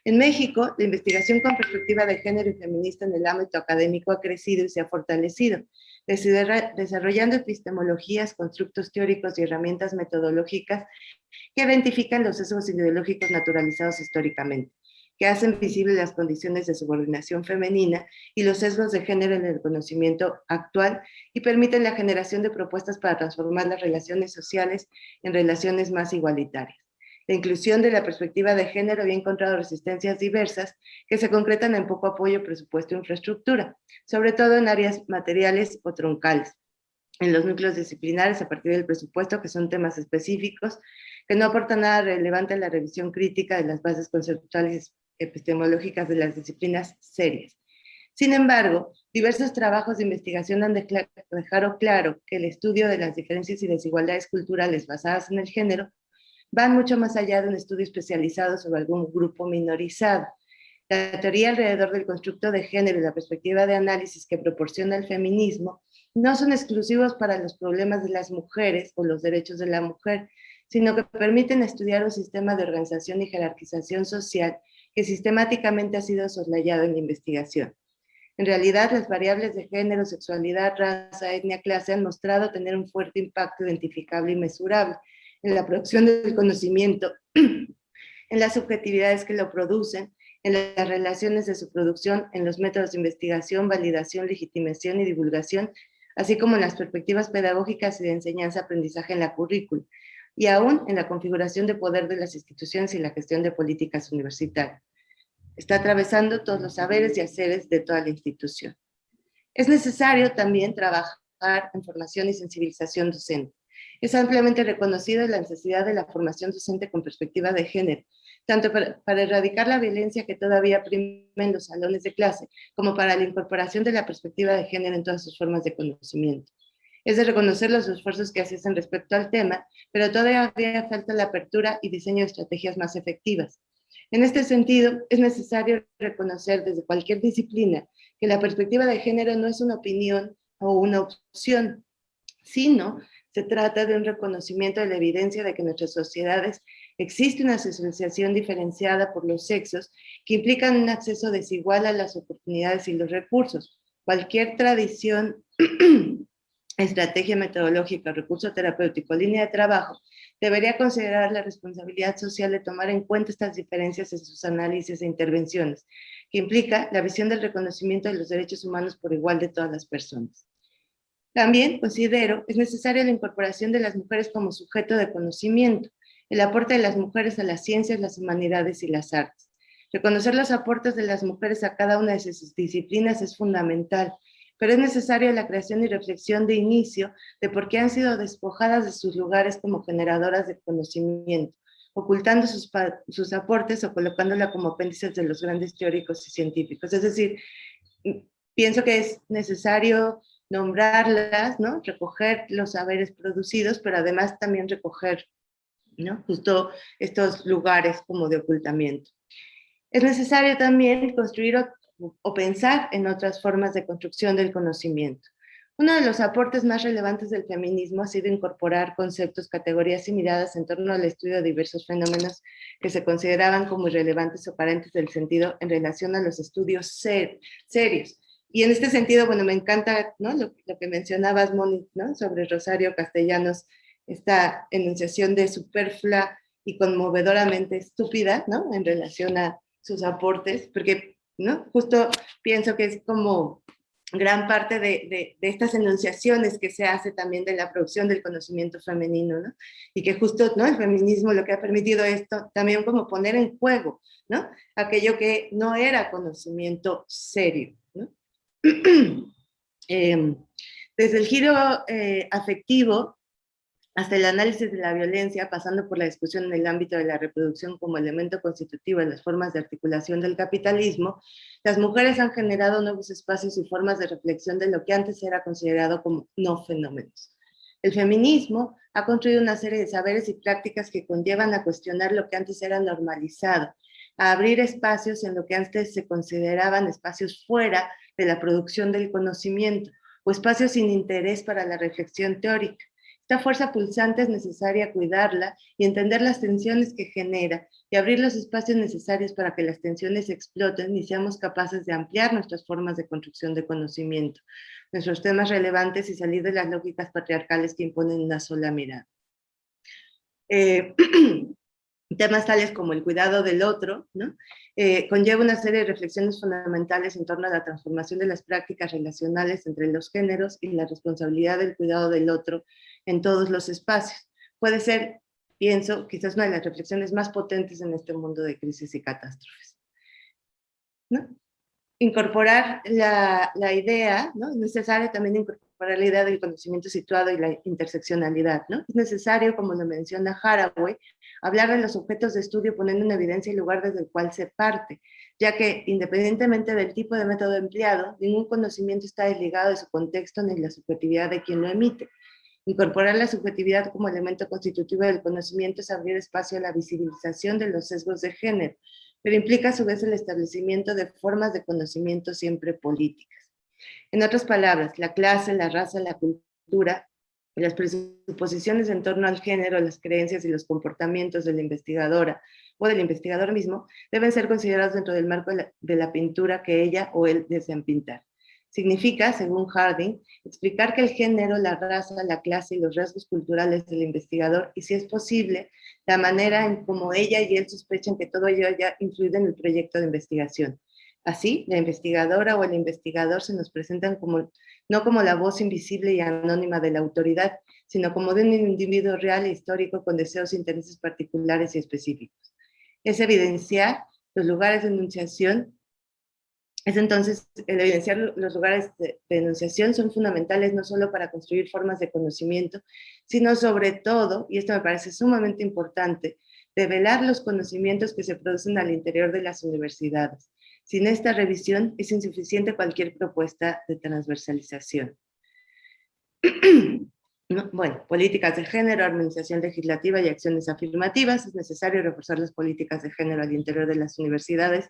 En México, la investigación con perspectiva de género y feminista en el ámbito académico ha crecido y se ha fortalecido, desarrollando epistemologías, constructos teóricos y herramientas metodológicas que identifican los sesgos ideológicos naturalizados históricamente, que hacen visibles las condiciones de subordinación femenina y los sesgos de género en el conocimiento actual y permiten la generación de propuestas para transformar las relaciones sociales en relaciones más igualitarias. La inclusión de la perspectiva de género había encontrado resistencias diversas que se concretan en poco apoyo, presupuesto e infraestructura, sobre todo en áreas materiales o troncales, en los núcleos disciplinares a partir del presupuesto, que son temas específicos, que no aportan nada relevante a la revisión crítica de las bases conceptuales epistemológicas de las disciplinas serias. Sin embargo, diversos trabajos de investigación han dejado claro que el estudio de las diferencias y desigualdades culturales basadas en el género van mucho más allá de un estudio especializado sobre algún grupo minorizado. La teoría alrededor del constructo de género y la perspectiva de análisis que proporciona el feminismo no son exclusivos para los problemas de las mujeres o los derechos de la mujer, sino que permiten estudiar un sistema de organización y jerarquización social que sistemáticamente ha sido soslayado en la investigación. En realidad, las variables de género, sexualidad, raza, etnia, clase han mostrado tener un fuerte impacto identificable y mesurable en la producción del conocimiento, en las subjetividades que lo producen, en las relaciones de su producción, en los métodos de investigación, validación, legitimación y divulgación, así como en las perspectivas pedagógicas y de enseñanza-aprendizaje en la currícula, y aún en la configuración de poder de las instituciones y la gestión de políticas universitarias. Está atravesando todos los saberes y haceres de toda la institución. Es necesario también trabajar en formación y sensibilización docente. Es ampliamente reconocida la necesidad de la formación docente con perspectiva de género, tanto para erradicar la violencia que todavía prima en los salones de clase, como para la incorporación de la perspectiva de género en todas sus formas de conocimiento. Es de reconocer los esfuerzos que se hacen respecto al tema, pero todavía falta la apertura y diseño de estrategias más efectivas. En este sentido, es necesario reconocer desde cualquier disciplina que la perspectiva de género no es una opinión o una opción, sino se trata de un reconocimiento de la evidencia de que en nuestras sociedades existe una socialización diferenciada por los sexos que implican un acceso desigual a las oportunidades y los recursos. Cualquier tradición, estrategia metodológica, recurso terapéutico, línea de trabajo, debería considerar la responsabilidad social de tomar en cuenta estas diferencias en sus análisis e intervenciones, que implica la visión del reconocimiento de los derechos humanos por igual de todas las personas. También considero es necesaria la incorporación de las mujeres como sujeto de conocimiento, el aporte de las mujeres a las ciencias, las humanidades y las artes. Reconocer los aportes de las mujeres a cada una de sus disciplinas es fundamental, pero es necesaria la creación y reflexión de inicio de por qué han sido despojadas de sus lugares como generadoras de conocimiento, ocultando sus aportes o colocándola como apéndices de los grandes teóricos y científicos. Es decir, pienso que es necesario nombrarlas, ¿no? Recoger los saberes producidos, pero además también recoger, ¿no? Justo estos lugares como de ocultamiento. Es necesario también construir o pensar en otras formas de construcción del conocimiento. Uno de los aportes más relevantes del feminismo ha sido incorporar conceptos, categorías y miradas en torno al estudio de diversos fenómenos que se consideraban como irrelevantes o carentes del sentido en relación a los estudios serios. Y en este sentido, bueno, me encanta, ¿no? lo que mencionabas, Moni, ¿no? Sobre Rosario Castellanos, esta enunciación de superflua y conmovedoramente estúpida, ¿no? En relación a sus aportes, porque, ¿no? Justo pienso que es como gran parte de estas enunciaciones que se hace también de la producción del conocimiento femenino, ¿no? Y que justo, ¿no? El feminismo lo que ha permitido esto, también como poner en juego, ¿no? Aquello que no era conocimiento serio, ¿no? Desde el giro afectivo hasta el análisis de la violencia, pasando por la discusión en el ámbito de la reproducción como elemento constitutivo de las formas de articulación del capitalismo, las mujeres han generado nuevos espacios y formas de reflexión de lo que antes era considerado como no fenómenos. El feminismo ha construido una serie de saberes y prácticas que conllevan a cuestionar lo que antes era normalizado, a abrir espacios en lo que antes se consideraban espacios fuera de la producción del conocimiento, o espacios sin interés para la reflexión teórica. Esta fuerza pulsante es necesaria cuidarla y entender las tensiones que genera y abrir los espacios necesarios para que las tensiones exploten y seamos capaces de ampliar nuestras formas de construcción de conocimiento, nuestros temas relevantes y salir de las lógicas patriarcales que imponen una sola mirada. Temas tales como el cuidado del otro, ¿no? Conlleva una serie de reflexiones fundamentales en torno a la transformación de las prácticas relacionales entre los géneros y la responsabilidad del cuidado del otro en todos los espacios. Puede ser, pienso, quizás una de las reflexiones más potentes en este mundo de crisis y catástrofes, ¿no? Incorporar la idea, ¿no? Es necesario también incorporar la idea del conocimiento situado y la interseccionalidad, ¿no? Es necesario, como lo menciona Haraway, hablar de los objetos de estudio poniendo en evidencia el lugar desde el cual se parte, ya que independientemente del tipo de método empleado, ningún conocimiento está desligado de su contexto ni de la subjetividad de quien lo emite. Incorporar la subjetividad como elemento constitutivo del conocimiento es abrir espacio a la visibilización de los sesgos de género, pero implica a su vez el establecimiento de formas de conocimiento siempre políticas. En otras palabras, la clase, la raza, la cultura, las presuposiciones en torno al género, las creencias y los comportamientos de la investigadora o del investigador mismo deben ser considerados dentro del marco de la pintura que ella o él desean pintar. Significa, según Harding, explicar que el género, la raza, la clase y los rasgos culturales del investigador, y si es posible, la manera en cómo ella y él sospechan que todo ello haya influido en el proyecto de investigación. Así, la investigadora o el investigador se nos presentan como, no como la voz invisible y anónima de la autoridad, sino como de un individuo real e histórico con deseos e intereses particulares y específicos. Es evidenciar los lugares de enunciación. Es entonces, el evidenciar los lugares de enunciación son fundamentales no solo para construir formas de conocimiento, sino sobre todo, y esto me parece sumamente importante, develar los conocimientos que se producen al interior de las universidades. Sin esta revisión es insuficiente cualquier propuesta de transversalización. Bueno, políticas de género, armonización legislativa y acciones afirmativas. Es necesario reforzar las políticas de género al interior de las universidades,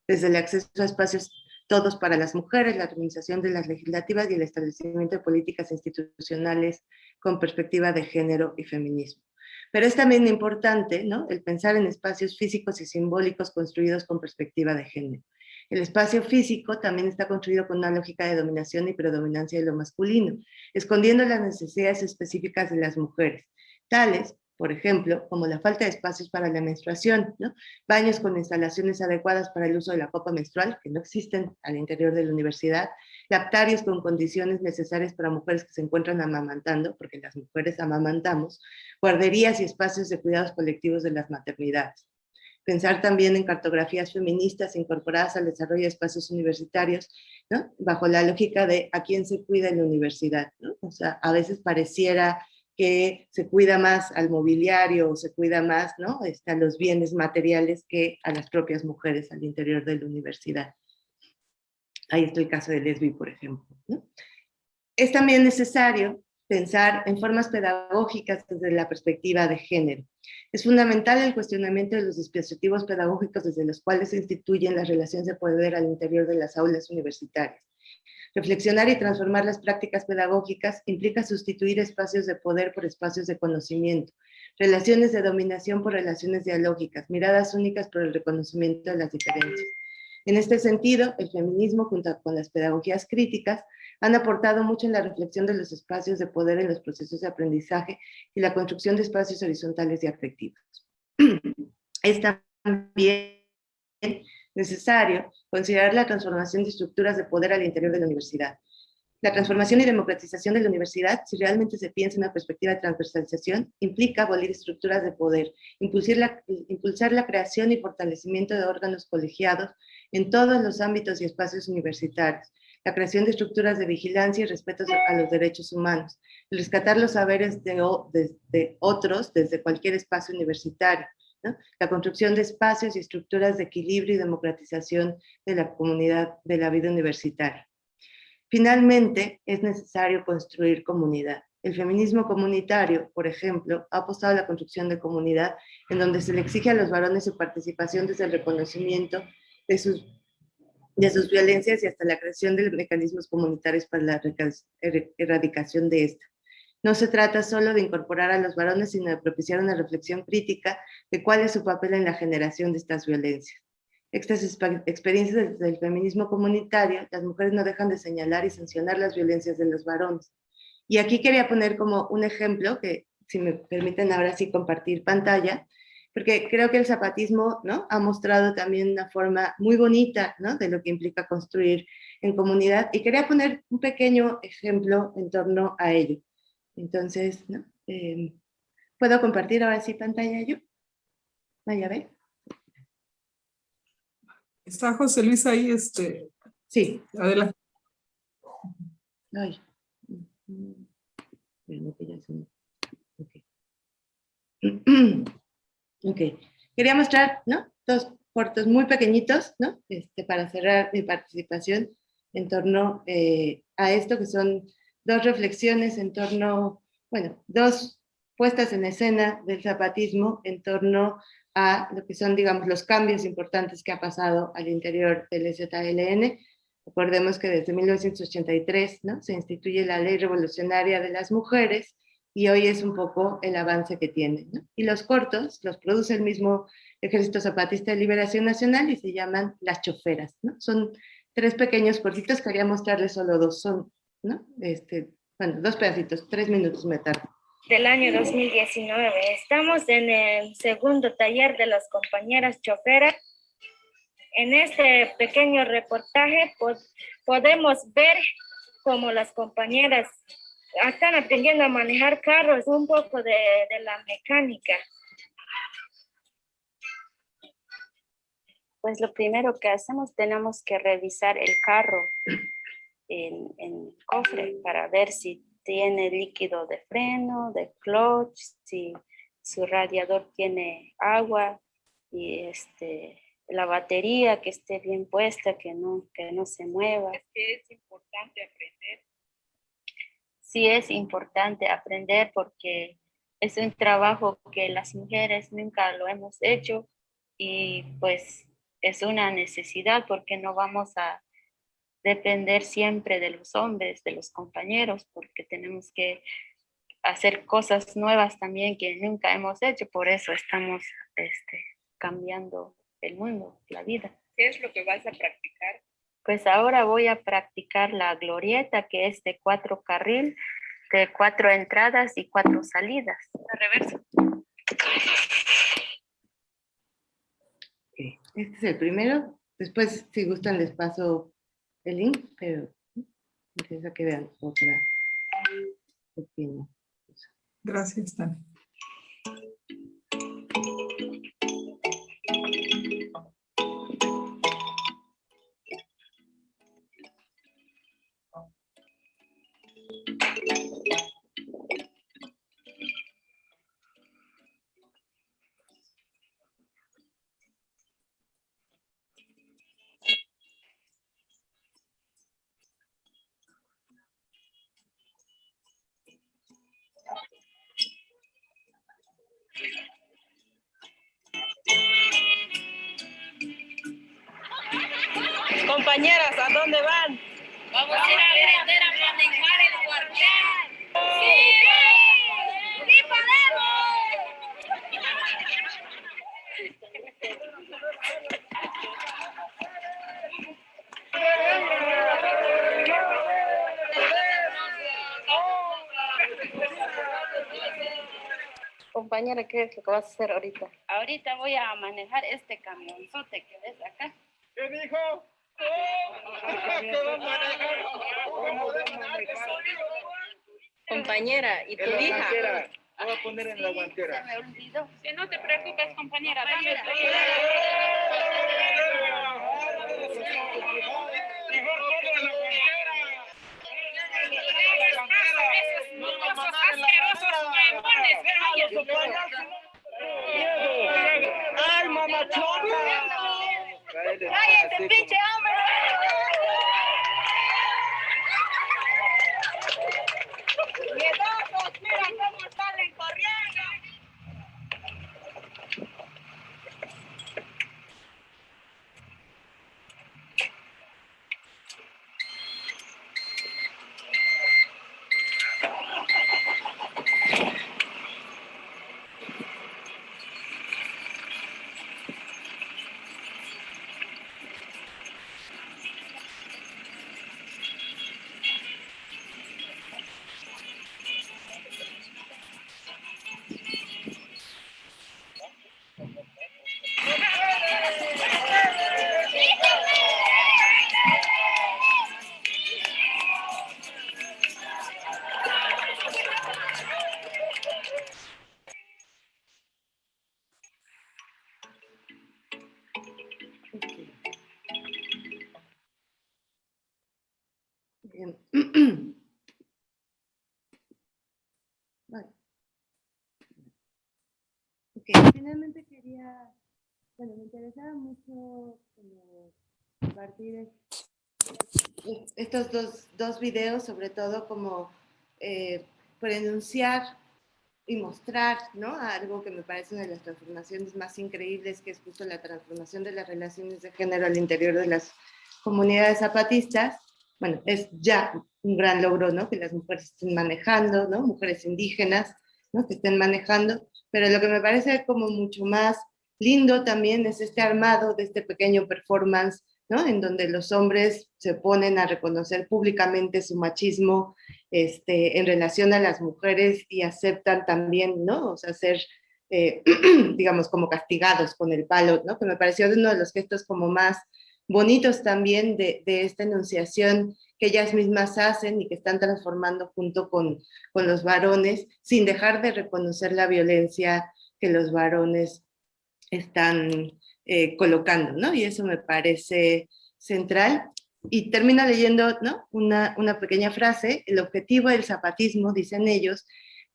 desde el acceso a espacios todos para las mujeres, la armonización de las legislativas y el establecimiento de políticas institucionales con perspectiva de género y feminismo. Pero es también importante, ¿no?, el pensar en espacios físicos y simbólicos construidos con perspectiva de género. El espacio físico también está construido con una lógica de dominación y predominancia de lo masculino, escondiendo las necesidades específicas de las mujeres, tales, por ejemplo, como la falta de espacios para la menstruación, ¿no?, baños con instalaciones adecuadas para el uso de la copa menstrual, que no existen al interior de la universidad, lactarios con condiciones necesarias para mujeres que se encuentran amamantando, porque las mujeres amamantamos, guarderías y espacios de cuidados colectivos de las maternidades. Pensar también en cartografías feministas incorporadas al desarrollo de espacios universitarios, ¿no?, bajo la lógica de a quién se cuida en la universidad, ¿no? O sea, a veces pareciera que se cuida más al mobiliario o se cuida más, ¿no? A los bienes materiales que a las propias mujeres al interior de la universidad. Ahí está el caso de Lesbi, por ejemplo, ¿no? Es también necesario pensar en formas pedagógicas desde la perspectiva de género. Es fundamental el cuestionamiento de los dispositivos pedagógicos desde los cuales se instituyen las relaciones de poder al interior de las aulas universitarias. Reflexionar y transformar las prácticas pedagógicas implica sustituir espacios de poder por espacios de conocimiento, relaciones de dominación por relaciones dialógicas, miradas únicas por el reconocimiento de las diferencias. En este sentido, el feminismo, junto con las pedagogías críticas, han aportado mucho en la reflexión de los espacios de poder en los procesos de aprendizaje y la construcción de espacios horizontales y afectivos. Es también necesario considerar la transformación de estructuras de poder al interior de la universidad. La transformación y democratización de la universidad, si realmente se piensa en una perspectiva de transversalización, implica abolir estructuras de poder, impulsar la creación y fortalecimiento de órganos colegiados en todos los ámbitos y espacios universitarios, la creación de estructuras de vigilancia y respeto a los derechos humanos, rescatar los saberes de otros desde cualquier espacio universitario, ¿no? La construcción de espacios y estructuras de equilibrio y democratización de la comunidad de la vida universitaria. Finalmente, es necesario construir comunidad. El feminismo comunitario, por ejemplo, ha apostado a la construcción de comunidad en donde se le exige a los varones su participación desde el reconocimiento de sus violencias y hasta la creación de mecanismos comunitarios para la erradicación de esta. No se trata solo de incorporar a los varones, sino de propiciar una reflexión crítica de cuál es su papel en la generación de estas violencias. Estas experiencias del feminismo comunitario, las mujeres no dejan de señalar y sancionar las violencias de los varones. Y aquí quería poner como un ejemplo, que si me permiten ahora sí compartir pantalla, porque creo que el zapatismo, ¿no?, ha mostrado también una forma muy bonita, ¿no?, de lo que implica construir en comunidad, y quería poner un pequeño ejemplo en torno a ello. Entonces, ¿no? ¿Puedo compartir ahora sí pantalla yo? Vaya, ve. Está José Luis ahí, Sí. adelante. Ay. Ok. Quería mostrar, ¿no?, dos cortos muy pequeñitos, ¿no?, para cerrar mi participación en torno a esto, que son dos reflexiones en torno, bueno, dos puestas en escena del zapatismo en torno a lo que son, digamos, los cambios importantes que ha pasado al interior del ZLN. Recordemos que desde 1983, ¿no?, se instituye la Ley Revolucionaria de las Mujeres, y hoy es un poco el avance que tiene, ¿no? Y los cortos los produce el mismo Ejército Zapatista de Liberación Nacional y se llaman Las Choferas, ¿no? Son tres pequeños cortitos, quería mostrarles solo dos, son, ¿no? Bueno, dos pedacitos, 3 minutos me tardo. Del año 2019. Estamos en el segundo taller de las compañeras choferas. En este pequeño reportaje podemos ver cómo las compañeras están aprendiendo a manejar carros, un poco de la mecánica. Pues lo primero que hacemos, tenemos que revisar el carro en el cofre para ver si tiene líquido de freno, de clutch, si su radiador tiene agua y la batería que esté bien puesta, que no se mueva. Es importante aprender. Sí, es importante aprender porque es un trabajo que las mujeres nunca lo hemos hecho y pues es una necesidad porque no vamos a depender siempre de los hombres, de los compañeros, porque tenemos que hacer cosas nuevas también que nunca hemos hecho, por eso estamos cambiando el mundo, la vida. ¿Qué es lo que vas a practicar? Pues ahora voy a practicar la glorieta, que es de 4 carriles, de 4 entradas y 4 salidas. La reversa. Okay. Este es el primero. Después, si gustan, les paso el link, pero me interesa que vean otra pequeña cosa. Gracias, Tania. compañeras, ¿a dónde van? Vamos a ir a aprender a manejar el cuartel. ¡Sí! ¡Sí Compañera, ¿qué es lo que vas a hacer ahorita? Ahorita voy a manejar este camionzote que ves acá. ¿Qué dijo? Compañera, ¿y tu hija? Lo voy a poner en la guantera. Se me olvidó. Sí, no te preocupes, compañera. ¡Ay, mamachona! ¡Cállate, pinche hombre! ¡Miedosos! ¡Mira cómo salen corriendo! Bien. Vale. Ok, finalmente quería, bueno, me interesaba mucho como compartir estos dos videos, sobre todo como por enunciar y mostrar, ¿no? Algo que me parece una de las transformaciones más increíbles, que es justo la transformación de las relaciones de género al interior de las comunidades zapatistas. Bueno, es ya un gran logro, ¿no? Que las mujeres estén manejando, ¿no? Mujeres indígenas, ¿no? Que estén manejando, pero lo que me parece como mucho más lindo también es este armado de este pequeño performance, ¿no? En donde los hombres se ponen a reconocer públicamente su machismo en relación a las mujeres y aceptan también, ¿no? O sea, ser, digamos, como castigados con el palo, ¿no? Que me pareció uno de los gestos como más bonitos también de esta enunciación que ellas mismas hacen y que están transformando junto con los varones, sin dejar de reconocer la violencia que los varones están colocando, ¿no? Y eso me parece central. Y termina leyendo, ¿no? Una pequeña frase: el objetivo del zapatismo, dicen ellos,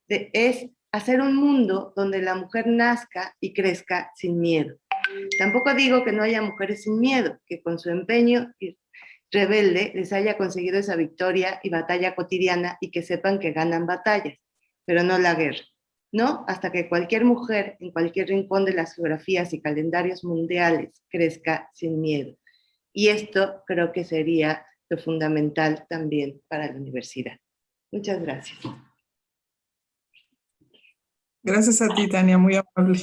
es hacer un mundo donde la mujer nazca y crezca sin miedo. Tampoco digo que no haya mujeres sin miedo, que con su empeño rebelde les haya conseguido esa victoria y batalla cotidiana y que sepan que ganan batallas, pero no la guerra. ¿No? Hasta que cualquier mujer en cualquier rincón de las geografías y calendarios mundiales crezca sin miedo. Y esto creo que sería lo fundamental también para la universidad. Muchas gracias. Gracias a ti, Tania, muy amable.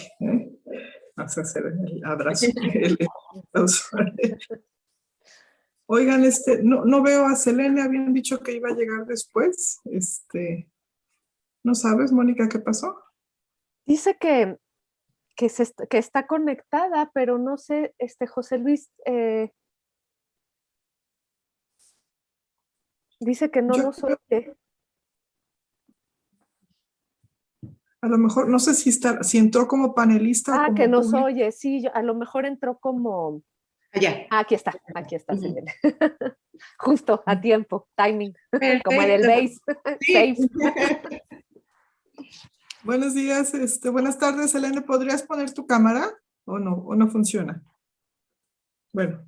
Vas a hacer el abrazo. El aplauso. Oigan, no veo a Selene, habían dicho que iba a llegar después. ¿No sabes, Mónica, qué pasó? Dice que está conectada, pero no sé, José Luis, dice que no nos oye. A lo mejor, no sé si entró como panelista o como que nos público. oye, sí, a lo mejor entró como... Allá. Aquí está, Selene. Justo, a tiempo, timing, como en el base. Sí. Buenos días, buenas tardes, Selene. ¿Podrías poner tu cámara o no funciona? Bueno.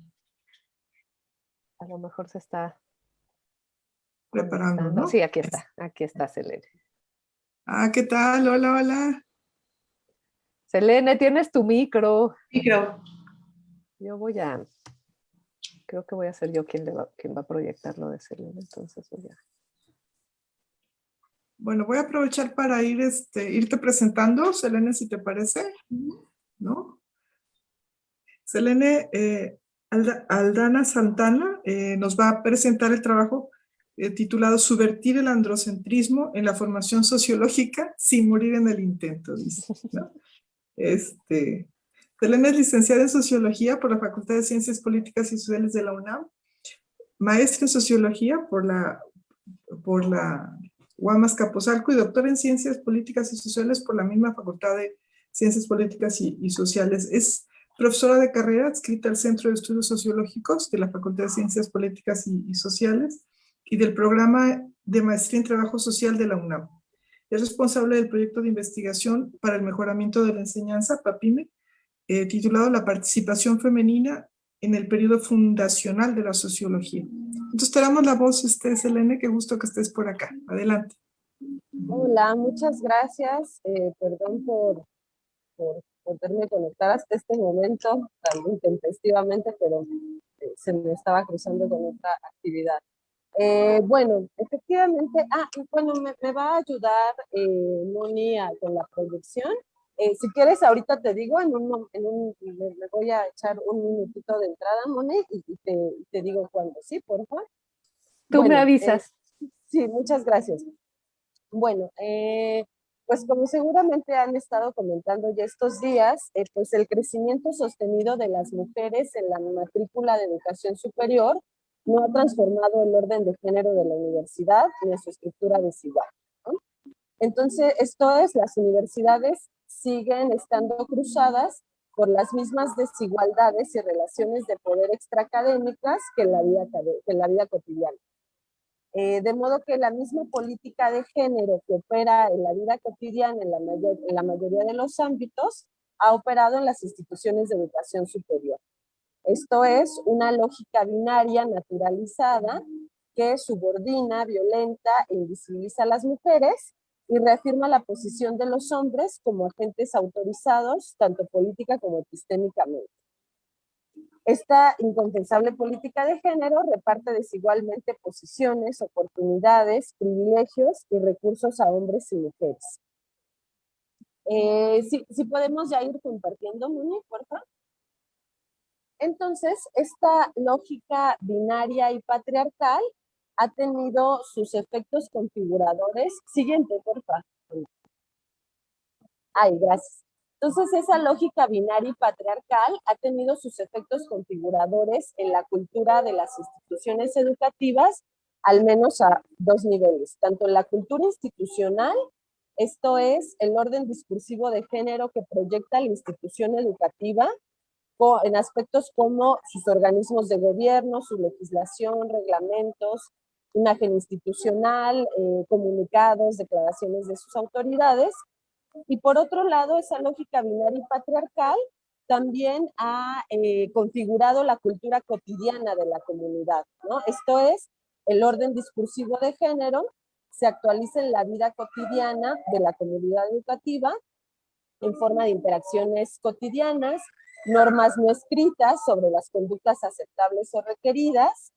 A lo mejor se está preparando, ¿no? Sí, aquí está Selene. ¿Qué tal? Hola, hola. Selene, tienes tu micro. Micro. Yo voy a Creo que voy a ser yo quien va a proyectar lo de Selene, entonces voy a... Bueno, voy a aprovechar para irte presentando, Selene, si te parece, ¿no? Selene Aldana Santana nos va a presentar el trabajo titulado Subvertir el androcentrismo en la formación sociológica sin morir en el intento, dice, ¿no? Selene es licenciada en Sociología por la Facultad de Ciencias Políticas y Sociales de la UNAM, maestra en Sociología por la Guamas Capozalco y doctora en Ciencias Políticas y Sociales por la misma Facultad de Ciencias Políticas y Sociales. Es profesora de carrera adscrita al Centro de Estudios Sociológicos de la Facultad de Ciencias Políticas y Sociales y del programa de Maestría en Trabajo Social de la UNAM. Es responsable del proyecto de investigación para el mejoramiento de la enseñanza, PAPIME, titulado La participación femenina en el periodo fundacional de la sociología. Entonces te damos la voz, Selene, qué gusto que estés por acá. Adelante. Hola, muchas gracias. Perdón por poderme conectar hasta este momento tan intempestivamente, pero se me estaba cruzando con otra actividad. Bueno, efectivamente, bueno, me va a ayudar Moni con la producción. Si quieres, ahorita te digo, me voy a echar un minutito de entrada, Moni, y te digo cuándo. ¿Sí, por favor? Tú me avisas. Sí, muchas gracias. Bueno, pues como seguramente han estado comentando ya estos días, pues el crecimiento sostenido de las mujeres en la matrícula de educación superior no ha transformado el orden de género de la universidad ni su estructura desigual, ¿no? Entonces, esto es, las universidades siguen estando cruzadas por las mismas desigualdades y relaciones de poder extraacadémicas que en la vida cotidiana. De modo que la misma política de género que opera en la vida cotidiana en la mayoría de los ámbitos ha operado en las instituciones de educación superior. Esto es una lógica binaria naturalizada que subordina, violenta e invisibiliza a las mujeres y reafirma la posición de los hombres como agentes autorizados, tanto política como epistémicamente. Esta incontestable política de género reparte desigualmente posiciones, oportunidades, privilegios y recursos a hombres y mujeres. Si podemos ya ir compartiendo, Moni, por favor. Entonces, esta lógica binaria y patriarcal ha tenido sus efectos configuradores. Siguiente, por favor. Ay, gracias. Entonces, esa lógica binaria y patriarcal ha tenido sus efectos configuradores en la cultura de las instituciones educativas, al menos a dos niveles, tanto en la cultura institucional, esto es, el orden discursivo de género que proyecta la institución educativa, en aspectos como sus organismos de gobierno, su legislación, reglamentos, imagen institucional, comunicados, declaraciones de sus autoridades. Y por otro lado, esa lógica binaria y patriarcal también ha configurado la cultura cotidiana de la comunidad, ¿no? Esto es, el orden discursivo de género se actualiza en la vida cotidiana de la comunidad educativa en forma de interacciones cotidianas, normas no escritas sobre las conductas aceptables o requeridas,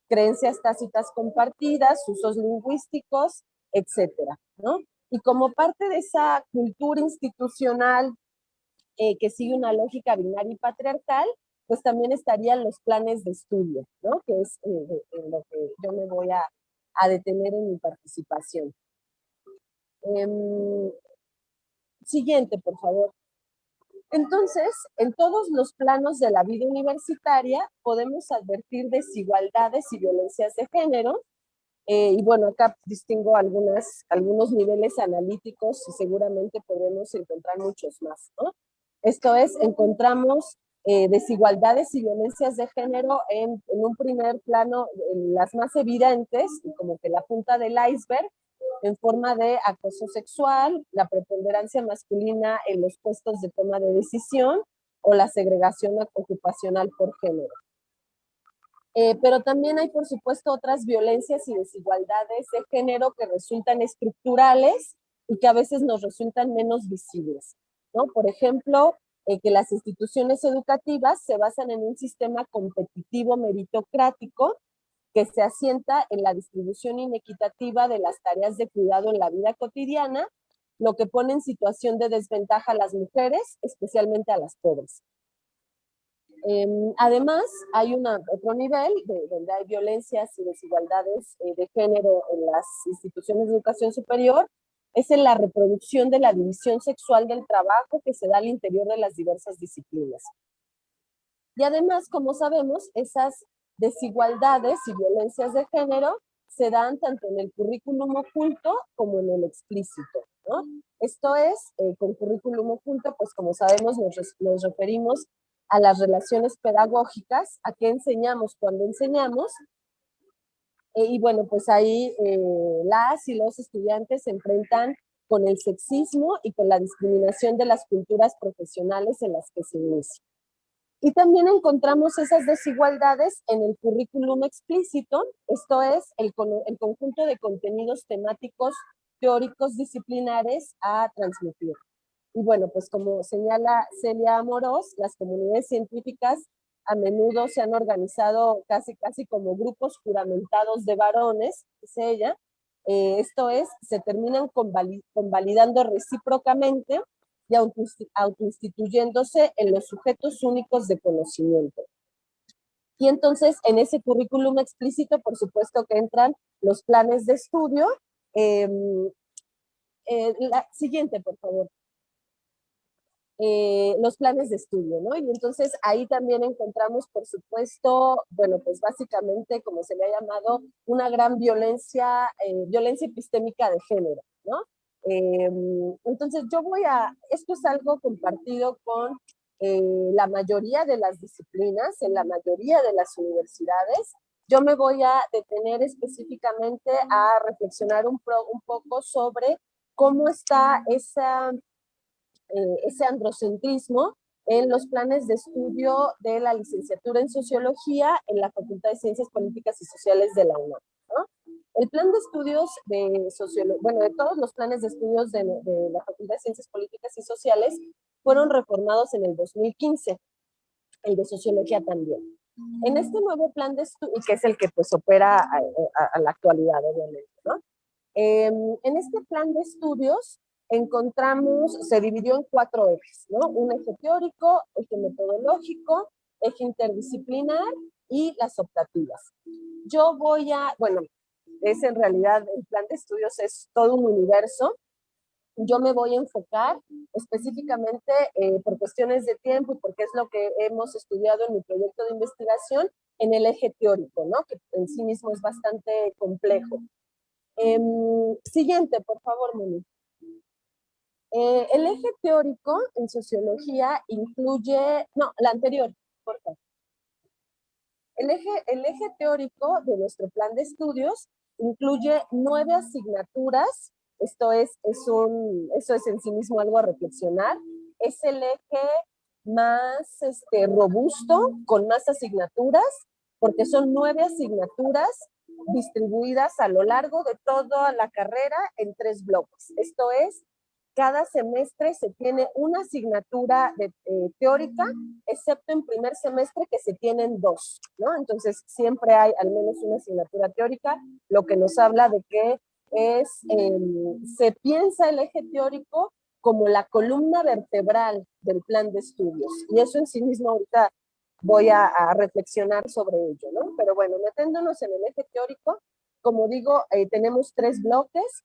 creencias tácitas compartidas, usos lingüísticos, etcétera, ¿no? Y como parte de esa cultura institucional que sigue una lógica binaria y patriarcal, pues también estarían los planes de estudio, ¿no? Que es en lo que yo me voy a detener en mi participación. Siguiente, por favor. Entonces, en todos los planos de la vida universitaria podemos advertir desigualdades y violencias de género. Y bueno, acá distingo algunos niveles analíticos y seguramente podemos encontrar muchos más, ¿no? Esto es, encontramos desigualdades y violencias de género en un primer plano, las más evidentes, y como que la punta del iceberg, en forma de acoso sexual, la preponderancia masculina en los puestos de toma de decisión o la segregación ocupacional por género. Pero también hay, por supuesto, otras violencias y desigualdades de género que resultan estructurales y que a veces nos resultan menos visibles, ¿no? Por ejemplo, que las instituciones educativas se basan en un sistema competitivo meritocrático que se asienta en la distribución inequitativa de las tareas de cuidado en la vida cotidiana, lo que pone en situación de desventaja a las mujeres, especialmente a las pobres. Además, hay otro nivel donde hay violencias y desigualdades de género en las instituciones de educación superior, es en la reproducción de la división sexual del trabajo que se da al interior de las diversas disciplinas. Y además, como sabemos, esas desigualdades y violencias de género se dan tanto en el currículum oculto como en el explícito, ¿no? Esto es, con currículum oculto, pues como sabemos, nos referimos a las relaciones pedagógicas, a qué enseñamos cuando enseñamos, y bueno, pues ahí las y los estudiantes se enfrentan con el sexismo y con la discriminación de las culturas profesionales en las que se inicia. Y también encontramos esas desigualdades en el currículum explícito, esto es, el conjunto de contenidos temáticos, teóricos, disciplinares a transmitir. Y bueno, pues como señala Celia Amorós, las comunidades científicas a menudo se han organizado casi como grupos juramentados de varones, dice ella. Esto es, se terminan convalidando recíprocamente y autoinstituyéndose en los sujetos únicos de conocimiento. Y entonces, en ese currículum explícito, por supuesto que entran los planes de estudio. La siguiente, por favor. Los planes de estudio, ¿no? Y entonces ahí también encontramos, por supuesto, bueno, pues básicamente, como se le ha llamado, una gran violencia epistémica de género, ¿no? Entonces esto es algo compartido con la mayoría de las disciplinas, en la mayoría de las universidades. Yo me voy a detener específicamente a reflexionar un poco sobre cómo está ese androcentrismo en los planes de estudio de la licenciatura en Sociología en la Facultad de Ciencias Políticas y Sociales de la UNAM, ¿no? El plan de estudios de Sociología, bueno, de todos los planes de estudios de la Facultad de Ciencias Políticas y Sociales fueron reformados en el 2015, el de Sociología también. En este nuevo plan de estudio, que es el que pues opera a la actualidad, obviamente, ¿no? En este plan de estudios se dividió en 4 ejes, ¿no? Un eje teórico, eje metodológico, eje interdisciplinar y las optativas. Es en realidad, el plan de estudios es todo un universo. Yo me voy a enfocar específicamente por cuestiones de tiempo y porque es lo que hemos estudiado en mi proyecto de investigación, en el eje teórico, ¿no? Que en sí mismo es bastante complejo. Siguiente, por favor, Moni. El eje teórico en sociología incluye, no, la anterior, por favor. El eje teórico de nuestro plan de estudios incluye 9 asignaturas, eso es en sí mismo algo a reflexionar, es el eje más robusto, con más asignaturas, porque son 9 asignaturas distribuidas a lo largo de toda la carrera en 3 bloques. Esto es, cada semestre se tiene una asignatura teórica, excepto en primer semestre que se tienen 2, ¿no? Entonces siempre hay al menos una asignatura teórica, lo que nos habla de que se piensa el eje teórico como la columna vertebral del plan de estudios. Y eso en sí mismo ahorita voy a reflexionar sobre ello, ¿no? Pero bueno, metiéndonos en el eje teórico, como digo, tenemos 3 bloques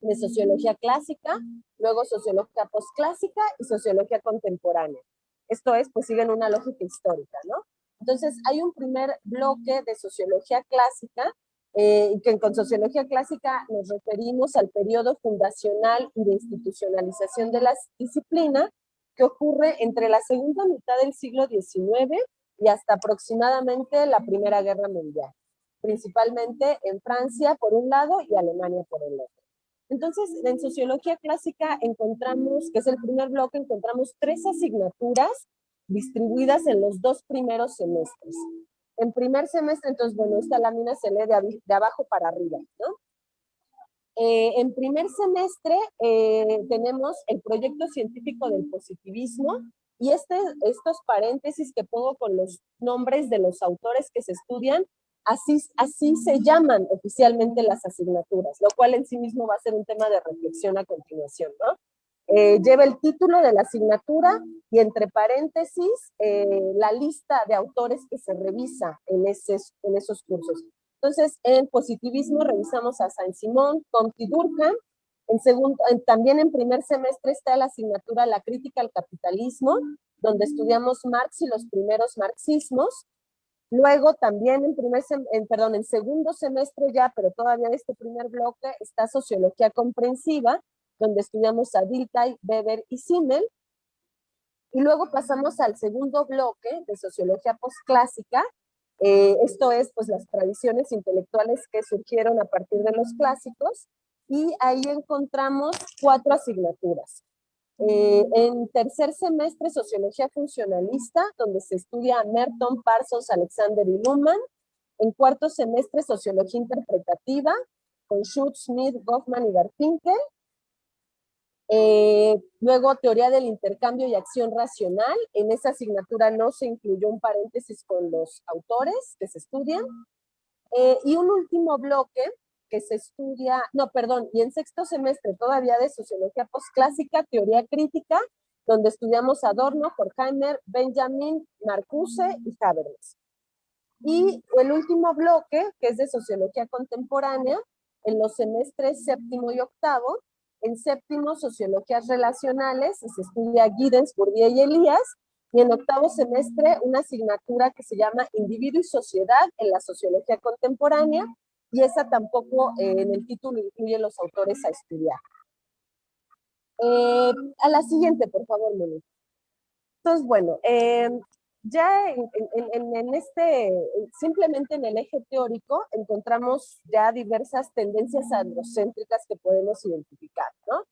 de sociología clásica, luego sociología postclásica y sociología contemporánea. Esto es, pues siguen una lógica histórica, ¿no? Entonces, hay un primer bloque de sociología clásica, que con sociología clásica nos referimos al periodo fundacional y de institucionalización de la disciplina que ocurre entre la segunda mitad del siglo XIX y hasta aproximadamente la Primera Guerra Mundial, principalmente en Francia por un lado y Alemania por el otro. Entonces, en sociología clásica encontramos, que es el primer bloque, encontramos 3 asignaturas distribuidas en los 2 primeros semestres. En primer semestre, entonces, bueno, esta lámina se lee de abajo para arriba, ¿no? En primer semestre tenemos el proyecto científico del positivismo Y estos paréntesis que pongo con los nombres de los autores que se estudian, así se llaman oficialmente las asignaturas, lo cual en sí mismo va a ser un tema de reflexión a continuación, ¿no? Lleva el título de la asignatura y entre paréntesis la lista de autores que se revisa en esos cursos. Entonces, en positivismo revisamos a Saint-Simon, Comte y Durkheim. También en primer semestre está la asignatura La crítica al capitalismo, donde estudiamos Marx y los primeros marxismos. Luego también en segundo semestre ya, pero todavía en este primer bloque, está Sociología comprensiva, donde estudiamos a Dilthey, Weber y Simmel. Y luego pasamos al segundo bloque de Sociología postclásica. Esto es, pues, las tradiciones intelectuales que surgieron a partir de los clásicos. Y ahí encontramos 4 asignaturas. En tercer semestre, Sociología funcionalista, donde se estudia a Merton, Parsons, Alexander y Luhmann. En cuarto semestre, Sociología interpretativa, con Schutz, Smith, Goffman y Garfinkel. Luego, Teoría del intercambio y acción racional. En esa asignatura no se incluyó un paréntesis con los autores que se estudian. Y un último bloque que se estudia, y en sexto semestre todavía de Sociología postclásica, Teoría crítica, donde estudiamos a Adorno, Horkheimer, Benjamin, Marcuse y Habermas. Y el último bloque, que es de Sociología contemporánea, en los semestres séptimo y octavo. En séptimo, Sociologías relacionales, y se estudia Giddens, Bourdieu y Elías. Y en octavo semestre, una asignatura que se llama Individuo y Sociedad en la Sociología contemporánea, y esa tampoco en el título incluye los autores a estudiar. A la siguiente, por favor, Moni. Entonces, bueno, ya simplemente en el eje teórico encontramos ya diversas tendencias androcéntricas que podemos identificar, ¿no?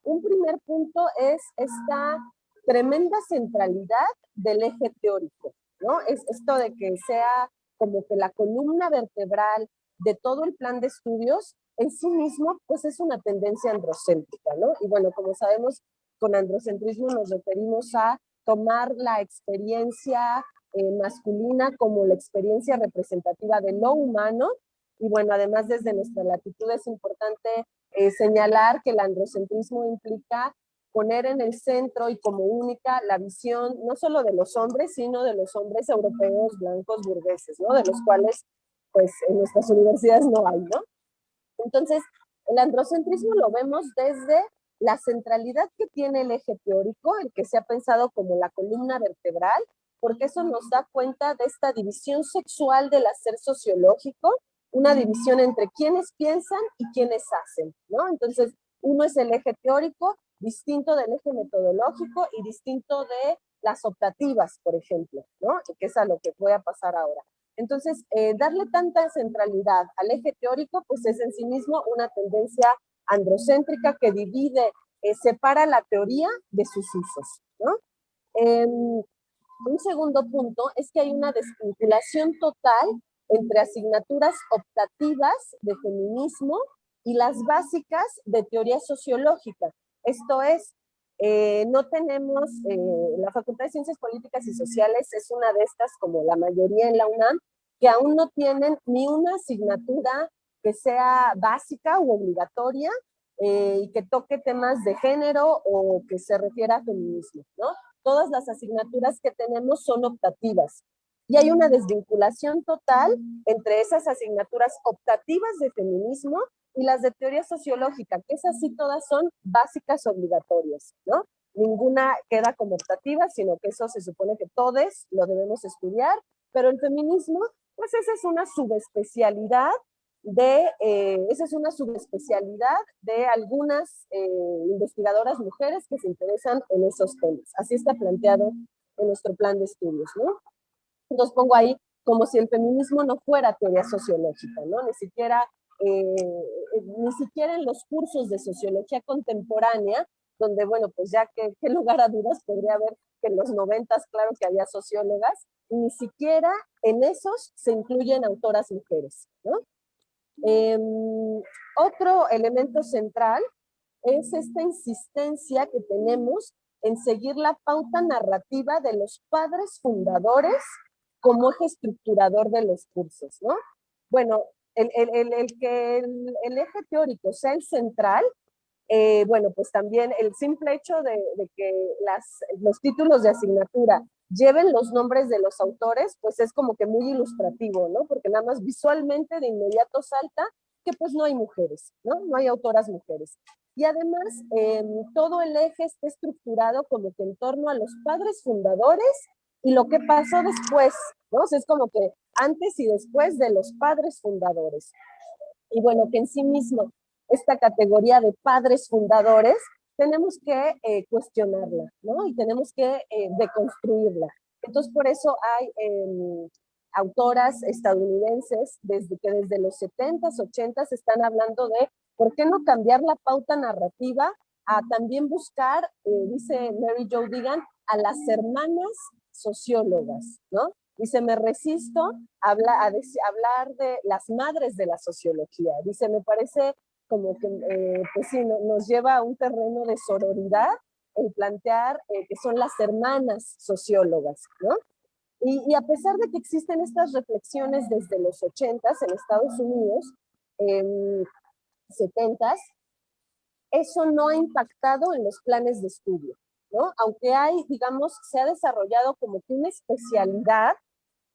Un primer punto es esta tremenda centralidad del eje teórico, ¿no? Es esto de que sea como que la columna vertebral de todo el plan de estudios en sí mismo, pues es una tendencia androcéntrica, ¿no? Y bueno, como sabemos, con androcentrismo nos referimos a tomar la experiencia masculina como la experiencia representativa de lo humano. Y bueno, además desde nuestra latitud es importante señalar que el androcentrismo implica poner en el centro y como única la visión no solo de los hombres, sino de los hombres europeos, blancos, burgueses, ¿no? De los cuales, pues, en nuestras universidades no hay, ¿no? Entonces, el androcentrismo lo vemos desde la centralidad que tiene el eje teórico, el que se ha pensado como la columna vertebral, porque eso nos da cuenta de esta división sexual del hacer sociológico, una división entre quienes piensan y quienes hacen, ¿no? Entonces, uno es el eje teórico, distinto del eje metodológico y distinto de las optativas, por ejemplo, ¿no? Que es a lo que voy a pasar ahora. Entonces, darle tanta centralidad al eje teórico, pues es en sí mismo una tendencia androcéntrica que divide, separa la teoría de sus usos, ¿no? Un segundo punto es que hay una desvinculación total entre asignaturas optativas de feminismo y las básicas de teoría sociológica. Esto es, no tenemos, la Facultad de Ciencias Políticas y Sociales es una de estas, como la mayoría en la UNAM, que aún no tienen ni una asignatura que sea básica u obligatoria y que toque temas de género o que se refiera a feminismo, ¿no? Todas las asignaturas que tenemos son optativas. Y hay una desvinculación total entre esas asignaturas optativas de feminismo y las de teoría sociológica, que esas sí todas son básicas obligatorias, ¿no? Ninguna queda como optativa, sino que eso se supone que todos lo debemos estudiar, pero el feminismo, pues esa es una subespecialidad de algunas investigadoras mujeres que se interesan en esos temas. Así está planteado en nuestro plan de estudios, ¿no? Entonces pongo ahí como si el feminismo no fuera teoría sociológica, ¿no? Ni siquiera en los cursos de sociología contemporánea, donde, bueno, pues ya que lugar a dudas podría haber que en los 90s, claro que había sociólogas, y ni siquiera en esos se incluyen autoras mujeres, ¿no? Otro elemento central es esta insistencia que tenemos en seguir la pauta narrativa de los padres fundadores como eje estructurador de los cursos, ¿no? Bueno, el eje teórico sea el central, bueno, pues también el simple hecho de que los títulos de asignatura lleven los nombres de los autores, pues es como que muy ilustrativo, ¿no? Porque nada más visualmente de inmediato salta que pues no hay mujeres, ¿no? No hay autoras mujeres. Y además, todo el eje está estructurado como que en torno a los padres fundadores y lo que pasó después, ¿no? O sea, es como que antes y después de los padres fundadores. Y bueno, que en sí mismo esta categoría de padres fundadores tenemos que cuestionarla, ¿no? Y tenemos que deconstruirla. Entonces, por eso hay autoras estadounidenses que desde los 70s, 80s están hablando de por qué no cambiar la pauta narrativa a también buscar, dice Mary Jo Digan, a las hermanas sociólogas, ¿no? Dice, me resisto a hablar de las madres de la sociología. Dice, me parece como que, pues sí, nos lleva a un terreno de sororidad el plantear que son las hermanas sociólogas, ¿no? Y a pesar de que existen estas reflexiones desde los 80s en Estados Unidos, 70s, eso no ha impactado en los planes de estudio, ¿no? Aunque hay, digamos, se ha desarrollado como que una especialidad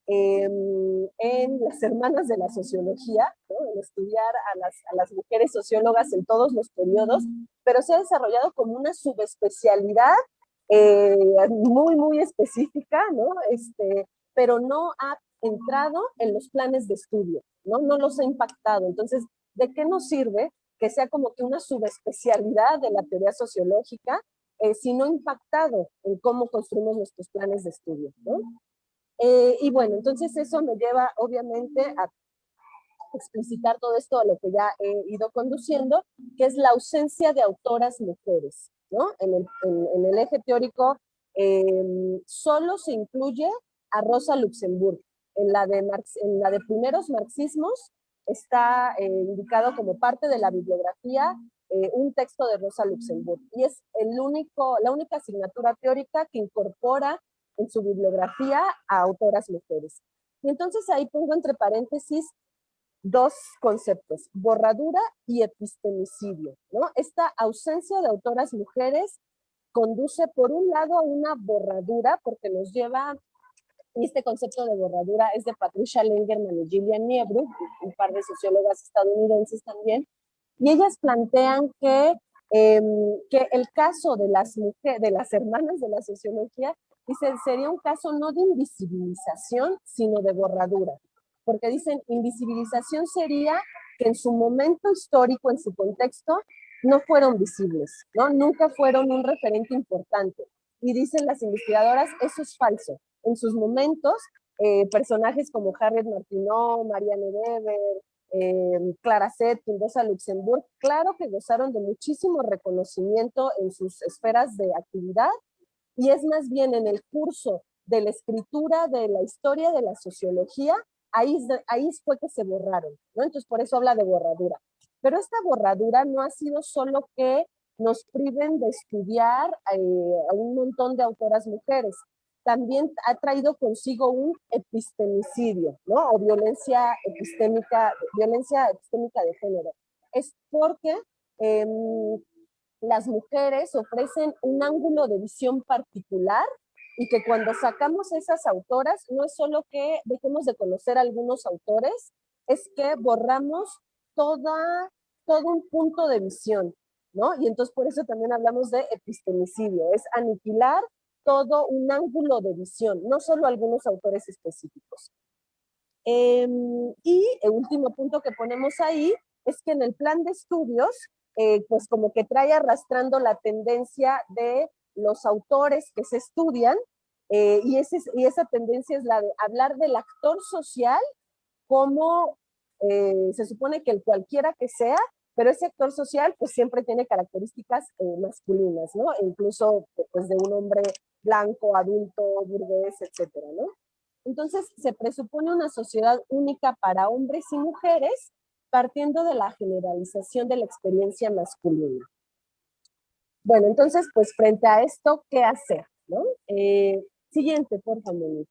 en las hermanas de la sociología, ¿no? En estudiar a las mujeres sociólogas en todos los periodos, pero se ha desarrollado como una subespecialidad muy, muy específica, ¿no? Pero no ha entrado en los planes de estudio, ¿no? No los ha impactado. Entonces, ¿de qué nos sirve que sea como que una subespecialidad de la teoría sociológica si no ha impactado en cómo construimos nuestros planes de estudio, ¿no? Y bueno, entonces eso me lleva obviamente a explicitar todo esto a lo que ya he ido conduciendo, que es la ausencia de autoras mujeres, ¿no? En el eje teórico solo se incluye a Rosa Luxemburg. En la de primeros marxismos está indicado como parte de la bibliografía un texto de Rosa Luxemburg, y es la única asignatura teórica que incorpora en su bibliografía a autoras mujeres. Y entonces ahí pongo entre paréntesis dos conceptos, borradura y epistemicidio, ¿no? Esta ausencia de autoras mujeres conduce por un lado a una borradura, porque nos lleva, y este concepto de borradura es de Patricia Lengerman y Gillian Niebruch, un par de sociólogas estadounidenses también, y ellas plantean que el caso de las hermanas de la sociología, dicen, sería un caso no de invisibilización, sino de borradura. Porque dicen, invisibilización sería que en su momento histórico, en su contexto, no fueron visibles, ¿no? Nunca fueron un referente importante. Y dicen las investigadoras, eso es falso. En sus momentos, personajes como Harriet Martineau, Marianne Weber, Clara Zetkin, Rosa Luxemburg, claro que gozaron de muchísimo reconocimiento en sus esferas de actividad, y es más bien en el curso de la escritura de la historia de la sociología, ahí fue que se borraron, ¿no? Entonces por eso habla de borradura. Pero esta borradura no ha sido solo que nos priven de estudiar a un montón de autoras mujeres, también ha traído consigo un epistemicidio, ¿no? O violencia epistémica de género. Es porque las mujeres ofrecen un ángulo de visión particular, y que cuando sacamos esas autoras, no es solo que dejemos de conocer a algunos autores, es que borramos todo un punto de visión, ¿no? Y entonces por eso también hablamos de epistemicidio, es aniquilar todo un ángulo de visión, no solo algunos autores específicos. Y el último punto que ponemos ahí es que en el plan de estudios, pues como que trae arrastrando la tendencia de los autores que se estudian, y esa tendencia es la de hablar del actor social como se supone que el cualquiera que sea, pero ese actor social pues siempre tiene características masculinas, ¿no? E incluso pues de un hombre blanco, adulto, burgués, etcétera, ¿no? Entonces se presupone una sociedad única para hombres y mujeres, partiendo de la generalización de la experiencia masculina. Bueno, entonces, pues frente a esto, ¿qué hacer? ¿No? Siguiente, por favor.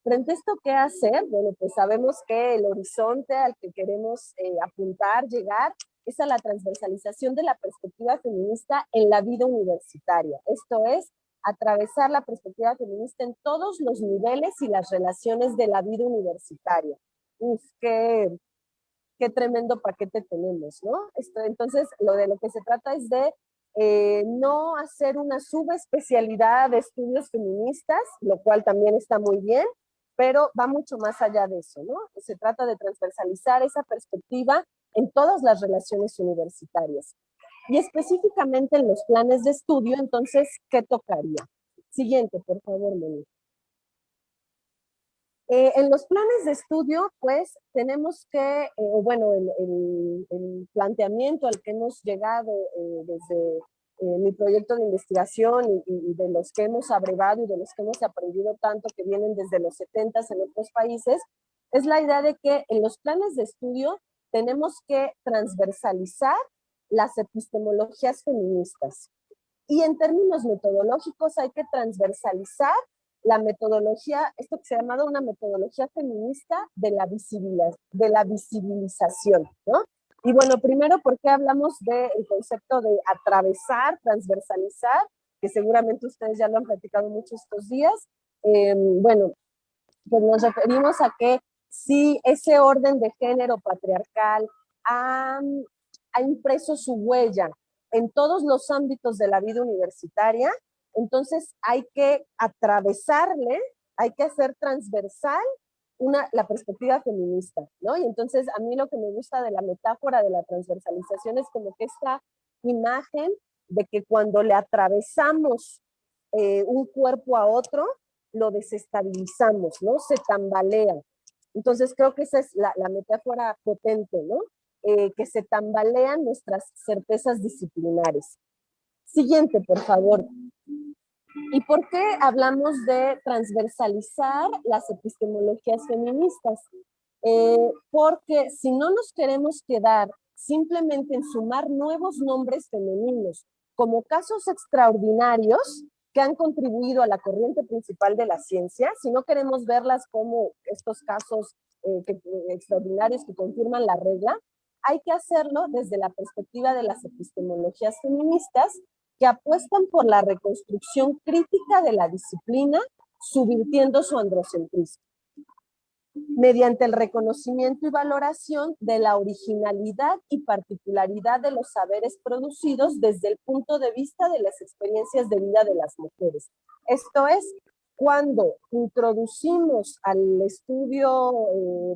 Frente a esto, ¿qué hacer? Bueno, pues sabemos que el horizonte al que queremos apuntar, llegar, es a la transversalización de la perspectiva feminista en la vida universitaria. Esto es, atravesar la perspectiva feminista en todos los niveles y las relaciones de la vida universitaria. Uf, qué tremendo paquete tenemos, ¿no? Entonces, de lo que se trata es de no hacer una subespecialidad de estudios feministas, lo cual también está muy bien, pero va mucho más allá de eso, ¿no? Se trata de transversalizar esa perspectiva en todas las relaciones universitarias. Y específicamente en los planes de estudio, entonces, ¿qué tocaría? Siguiente, por favor, Moni. En los planes de estudio, pues, tenemos que, bueno, el planteamiento al que hemos llegado desde mi proyecto de investigación y de los que hemos abrevado y de los que hemos aprendido tanto que vienen desde los 70s en otros países, es la idea de que en los planes de estudio tenemos que transversalizar las epistemologías feministas. Y en términos metodológicos hay que transversalizar la metodología, esto que se ha llamado una metodología feminista de la visibilización, ¿no? Y bueno, primero, ¿por qué hablamos del concepto de atravesar, transversalizar? Que seguramente ustedes ya lo han platicado mucho estos días. Bueno, pues nos referimos a que si ese orden de género patriarcal ha impreso su huella en todos los ámbitos de la vida universitaria, entonces hay que atravesarle, hay que hacer transversal la perspectiva feminista, ¿no? Y entonces a mí lo que me gusta de la metáfora de la transversalización es como que esta imagen de que cuando le atravesamos un cuerpo a otro, lo desestabilizamos, ¿no? Se tambalea. Entonces creo que esa es la metáfora potente, ¿no? Que se tambalean nuestras certezas disciplinares. Siguiente, por favor. ¿Y por qué hablamos de transversalizar las epistemologías feministas? Porque si no nos queremos quedar simplemente en sumar nuevos nombres femeninos como casos extraordinarios que han contribuido a la corriente principal de la ciencia, si no queremos verlas como estos casos extraordinarios que confirman la regla, hay que hacerlo desde la perspectiva de las epistemologías feministas que apuestan por la reconstrucción crítica de la disciplina, subvirtiendo su androcentrismo, mediante el reconocimiento y valoración de la originalidad y particularidad de los saberes producidos desde el punto de vista de las experiencias de vida de las mujeres. Esto es, cuando introducimos al estudio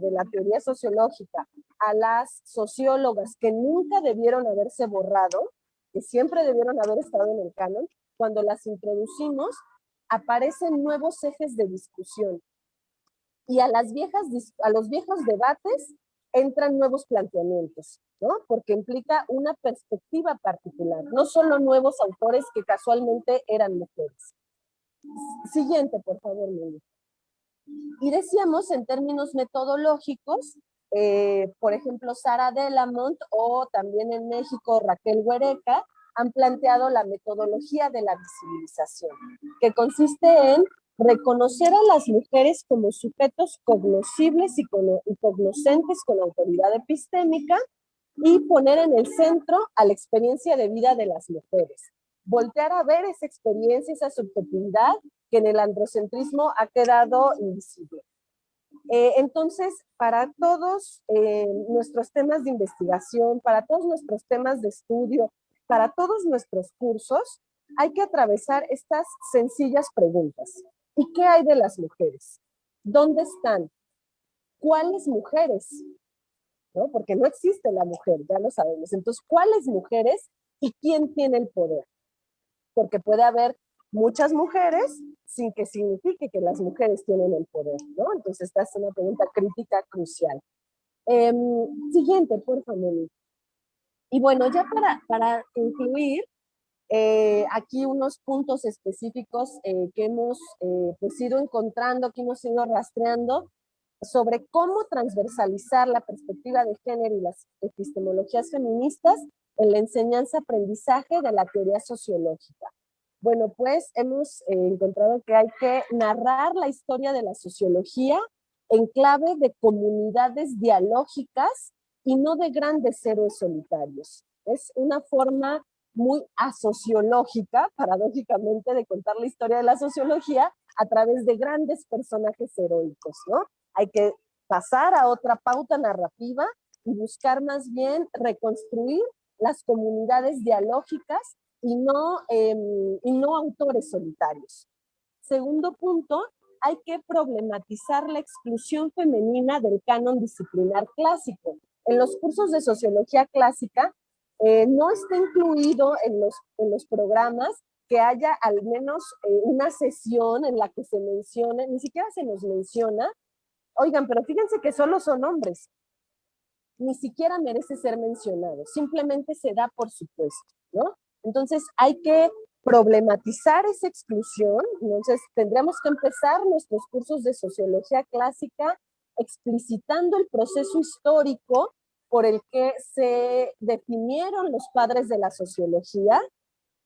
de la teoría sociológica a las sociólogas que nunca debieron haberse borrado, que siempre debieron haber estado en el canon, cuando las introducimos, aparecen nuevos ejes de discusión. Y a los viejos debates entran nuevos planteamientos, ¿no? Porque implica una perspectiva particular, no solo nuevos autores que casualmente eran mujeres. Siguiente, por favor, Lili. Y decíamos en términos metodológicos, por ejemplo, Sara Delamont o también en México Raquel Huereca han planteado la metodología de la visibilización, que consiste en reconocer a las mujeres como sujetos cognoscibles y cognoscentes con autoridad epistémica y poner en el centro a la experiencia de vida de las mujeres. Voltear a ver esa experiencia, esa subjetividad que en el androcentrismo ha quedado invisible. Entonces, para todos nuestros temas de investigación, para todos nuestros temas de estudio, para todos nuestros cursos, hay que atravesar estas sencillas preguntas. ¿Y qué hay de las mujeres? ¿Dónde están? ¿Cuáles mujeres? ¿No? Porque no existe la mujer, ya lo sabemos. Entonces, ¿cuáles mujeres y quién tiene el poder? Porque puede haber muchas mujeres sin que signifique que las mujeres tienen el poder, ¿no? Entonces, esta es una pregunta crítica crucial. Siguiente, por favor. Y bueno, ya para incluir aquí unos puntos específicos que hemos pues ido encontrando, que hemos ido rastreando sobre cómo transversalizar la perspectiva de género y las epistemologías feministas en la enseñanza-aprendizaje de la teoría sociológica. Bueno, pues hemos encontrado que hay que narrar la historia de la sociología en clave de comunidades dialógicas y no de grandes héroes solitarios. Es una forma muy asociológica, paradójicamente, de contar la historia de la sociología a través de grandes personajes heroicos, ¿no? Hay que pasar a otra pauta narrativa y buscar más bien reconstruir las comunidades dialógicas y no autores solitarios. Segundo punto, hay que problematizar la exclusión femenina del canon disciplinar clásico. En los cursos de sociología clásica no está incluido en los programas que haya al menos una sesión en la que se mencione, ni siquiera se nos menciona, oigan, pero fíjense que solo son hombres, ni siquiera merece ser mencionado, simplemente se da por supuesto, ¿no? Entonces hay que problematizar esa exclusión. Entonces tendremos que empezar nuestros cursos de sociología clásica explicitando el proceso histórico por el que se definieron los padres de la sociología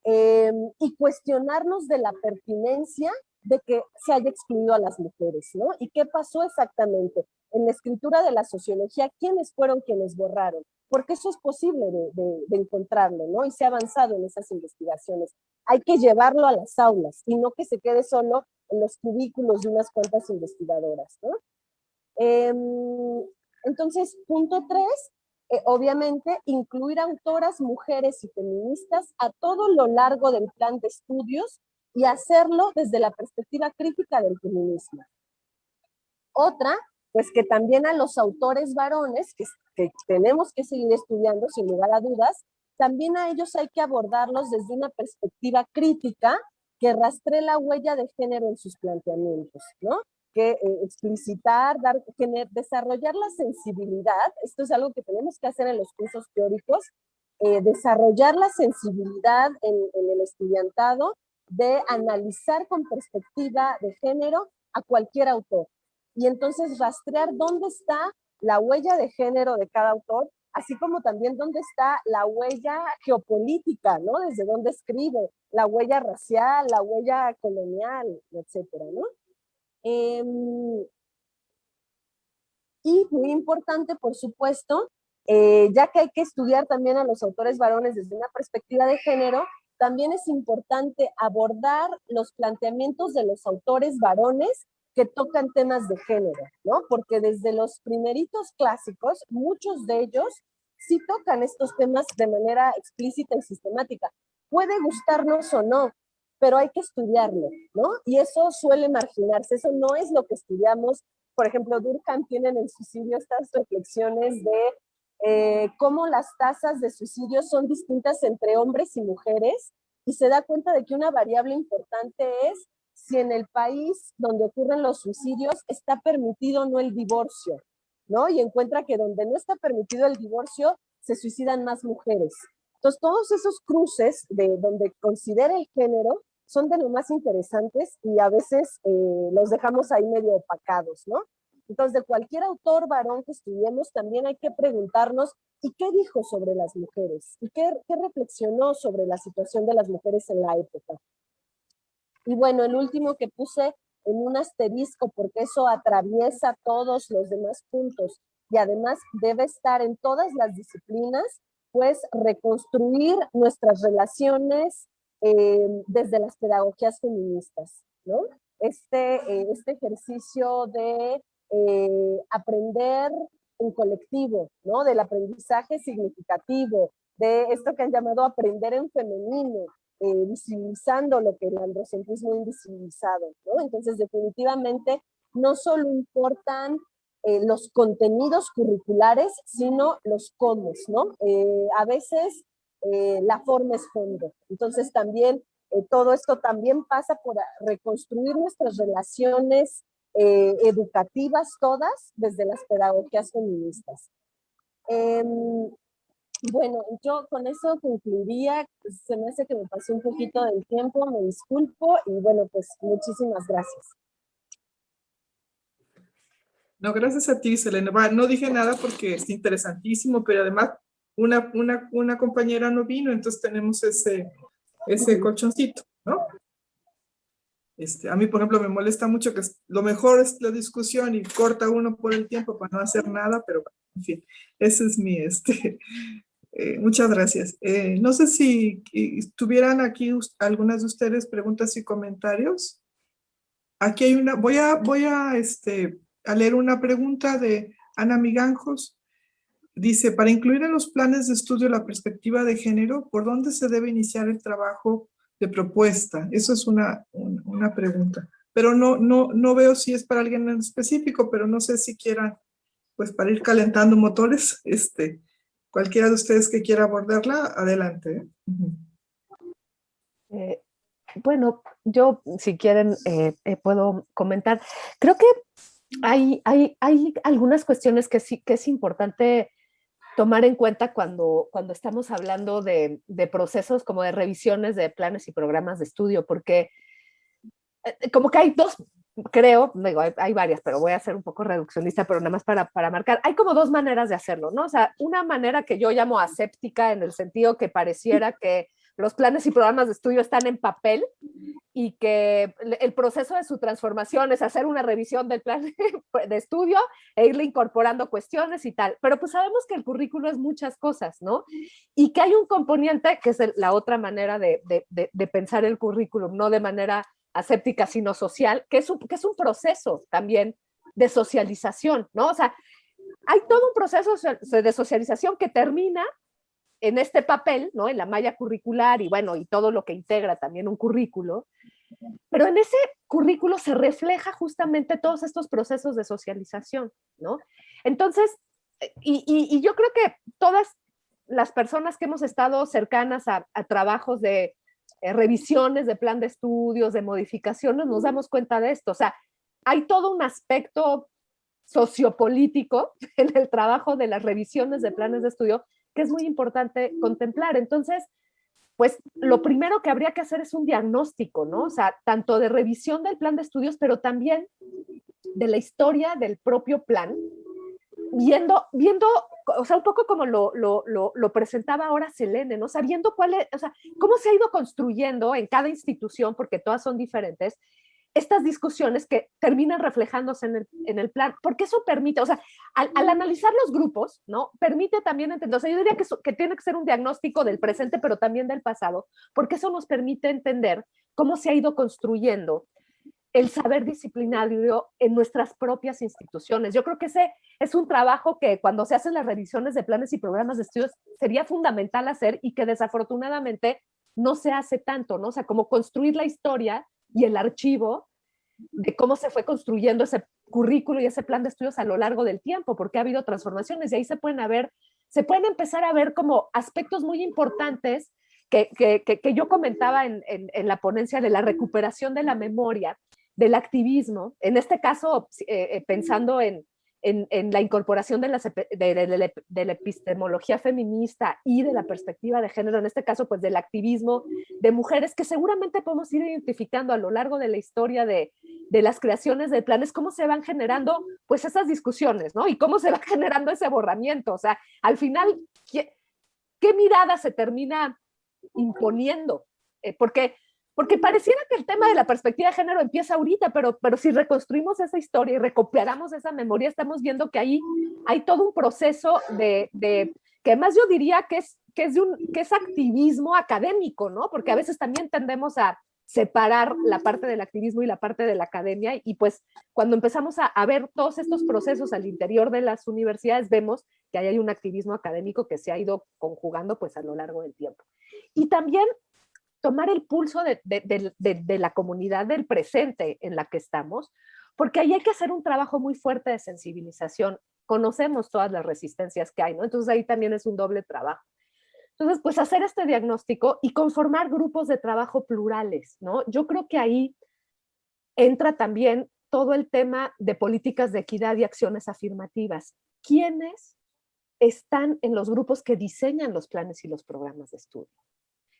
y cuestionarnos de la pertinencia de que se haya excluido a las mujeres, ¿no? ¿Y qué pasó exactamente? En la escritura de la sociología, ¿quiénes fueron quienes borraron? Porque eso es posible de encontrarlo, ¿no? Y se ha avanzado en esas investigaciones. Hay que llevarlo a las aulas y no que se quede solo en los cubículos de unas cuantas investigadoras, ¿no? Entonces, punto 3, obviamente, incluir autoras, mujeres y feministas a todo lo largo del plan de estudios y hacerlo desde la perspectiva crítica del feminismo. Otra, pues que también a los autores varones, que tenemos que seguir estudiando sin lugar a dudas, también a ellos hay que abordarlos desde una perspectiva crítica que rastree la huella de género en sus planteamientos, ¿no? Que explicitar, desarrollar la sensibilidad, esto es algo que tenemos que hacer en los cursos teóricos, desarrollar la sensibilidad en el estudiantado de analizar con perspectiva de género a cualquier autor. Y entonces rastrear dónde está la huella de género de cada autor, así como también dónde está la huella geopolítica, ¿no? Desde dónde escribe, la huella racial, la huella colonial, etcétera, ¿no? Y muy importante, por supuesto, ya que hay que estudiar también a los autores varones desde una perspectiva de género, también es importante abordar los planteamientos de los autores varones que tocan temas de género, ¿no? Porque desde los primeritos clásicos, muchos de ellos sí tocan estos temas de manera explícita y sistemática. Puede gustarnos o no, pero hay que estudiarlo, ¿no? Y eso suele marginarse, eso no es lo que estudiamos. Por ejemplo, Durkheim tiene en el suicidio estas reflexiones de cómo las tasas de suicidio son distintas entre hombres y mujeres, y se da cuenta de que una variable importante es si en el país donde ocurren los suicidios está permitido o no el divorcio, ¿no? Y encuentra que donde no está permitido el divorcio, se suicidan más mujeres. Entonces, todos esos cruces de donde considera el género son de lo más interesantes y a veces los dejamos ahí medio opacados, ¿no? Entonces, de cualquier autor varón que estudiemos, también hay que preguntarnos, ¿y qué dijo sobre las mujeres? ¿Y qué reflexionó sobre la situación de las mujeres en la época? Y bueno, el último que puse en un asterisco, porque eso atraviesa todos los demás puntos y además debe estar en todas las disciplinas, pues reconstruir nuestras relaciones desde las pedagogías feministas, ¿no? Este ejercicio de aprender en colectivo, ¿no? Del aprendizaje significativo, de esto que han llamado aprender en femenino, visibilizando lo que el androcentrismo ha invisibilizado, ¿no? Entonces, definitivamente, no solo importan los contenidos curriculares, sino los cómo, ¿no? A veces la forma es fondo. Entonces, también todo esto también pasa por reconstruir nuestras relaciones educativas todas desde las pedagogías feministas. Bueno, yo con eso concluiría. Se me hace que me pasé un poquito del tiempo, me disculpo y bueno, pues muchísimas gracias. No, gracias a ti, Selena. No dije nada porque es interesantísimo, pero además una compañera no vino, entonces tenemos ese colchoncito, ¿no? A mí, por ejemplo, me molesta mucho que lo mejor es la discusión y corta uno por el tiempo para no hacer nada, pero bueno, en fin, ese es mi, muchas gracias. No sé si tuvieran aquí algunas de ustedes preguntas y comentarios. Aquí hay una, voy a leer una pregunta de Ana Miganjos. Dice, para incluir en los planes de estudio la perspectiva de género, ¿por dónde se debe iniciar el trabajo de propuesta? Eso es una pregunta. Pero no veo si es para alguien en específico, pero no sé si quieran, pues para ir calentando motores, cualquiera de ustedes que quiera abordarla, adelante. Bueno, yo, si quieren, puedo comentar. Creo que hay algunas cuestiones que sí que es importante tomar en cuenta cuando estamos hablando de procesos como de revisiones de planes y programas de estudio, porque como que hay dos, creo, digo, hay varias, pero voy a ser un poco reduccionista, pero nada más para marcar, hay como dos maneras de hacerlo, ¿no? O sea, una manera que yo llamo aséptica, en el sentido que pareciera que los planes y programas de estudio están en papel y que el proceso de su transformación es hacer una revisión del plan de estudio e irle incorporando cuestiones y tal. Pero pues sabemos que el currículo es muchas cosas, ¿no? Y que hay un componente, que es la otra manera de pensar el currículum, no de manera aséptica, sino social, que es un proceso también de socialización, ¿no? O sea, hay todo un proceso de socialización que termina en este papel, ¿no? En la malla curricular y bueno, y todo lo que integra también un currículo, pero en ese currículo se refleja justamente todos estos procesos de socialización, ¿no? Entonces, y yo creo que todas las personas que hemos estado cercanas a trabajos de revisiones de plan de estudios, de modificaciones, nos damos cuenta de esto. O sea, hay todo un aspecto sociopolítico en el trabajo de las revisiones de planes de estudio que es muy importante contemplar. Entonces, pues lo primero que habría que hacer es un diagnóstico, ¿no? O sea, tanto de revisión del plan de estudios, pero también de la historia del propio plan, viendo, o sea, un poco como lo presentaba ahora Selene, ¿no? O sea, viendo cómo se ha ido construyendo en cada institución, porque todas son diferentes, estas discusiones que terminan reflejándose en el plan, porque eso permite, o sea, al analizar los grupos, ¿no? Permite también entender, o sea, yo diría que tiene que ser un diagnóstico del presente, pero también del pasado, porque eso nos permite entender cómo se ha ido construyendo el saber disciplinario en nuestras propias instituciones. Yo creo que ese es un trabajo que cuando se hacen las revisiones de planes y programas de estudios sería fundamental hacer y que desafortunadamente no se hace tanto, ¿no? O sea, como construir la historia y el archivo de cómo se fue construyendo ese currículo y ese plan de estudios a lo largo del tiempo, porque ha habido transformaciones y ahí se pueden empezar a ver como aspectos muy importantes que yo comentaba en la ponencia de la recuperación de la memoria, del activismo, en este caso pensando en la incorporación de la epistemología feminista y de la perspectiva de género, en este caso pues del activismo de mujeres que seguramente podemos ir identificando a lo largo de la historia de las creaciones de planes, cómo se van generando pues esas discusiones, ¿no? Y cómo se va generando ese borramiento, o sea, al final, ¿qué mirada se termina imponiendo? Porque pareciera que el tema de la perspectiva de género empieza ahorita, pero si reconstruimos esa historia y recuperamos esa memoria, estamos viendo que ahí hay todo un proceso que además yo diría que es activismo académico, ¿no? Porque a veces también tendemos a separar la parte del activismo y la parte de la academia, y pues cuando empezamos a ver todos estos procesos al interior de las universidades, vemos que ahí hay un activismo académico que se ha ido conjugando pues a lo largo del tiempo. Y también tomar el pulso de la comunidad del presente en la que estamos, porque ahí hay que hacer un trabajo muy fuerte de sensibilización. Conocemos todas las resistencias que hay, ¿no? Entonces ahí también es un doble trabajo. Entonces, pues hacer este diagnóstico y conformar grupos de trabajo plurales, ¿no? Yo creo que ahí entra también todo el tema de políticas de equidad y acciones afirmativas. ¿Quiénes están en los grupos que diseñan los planes y los programas de estudio?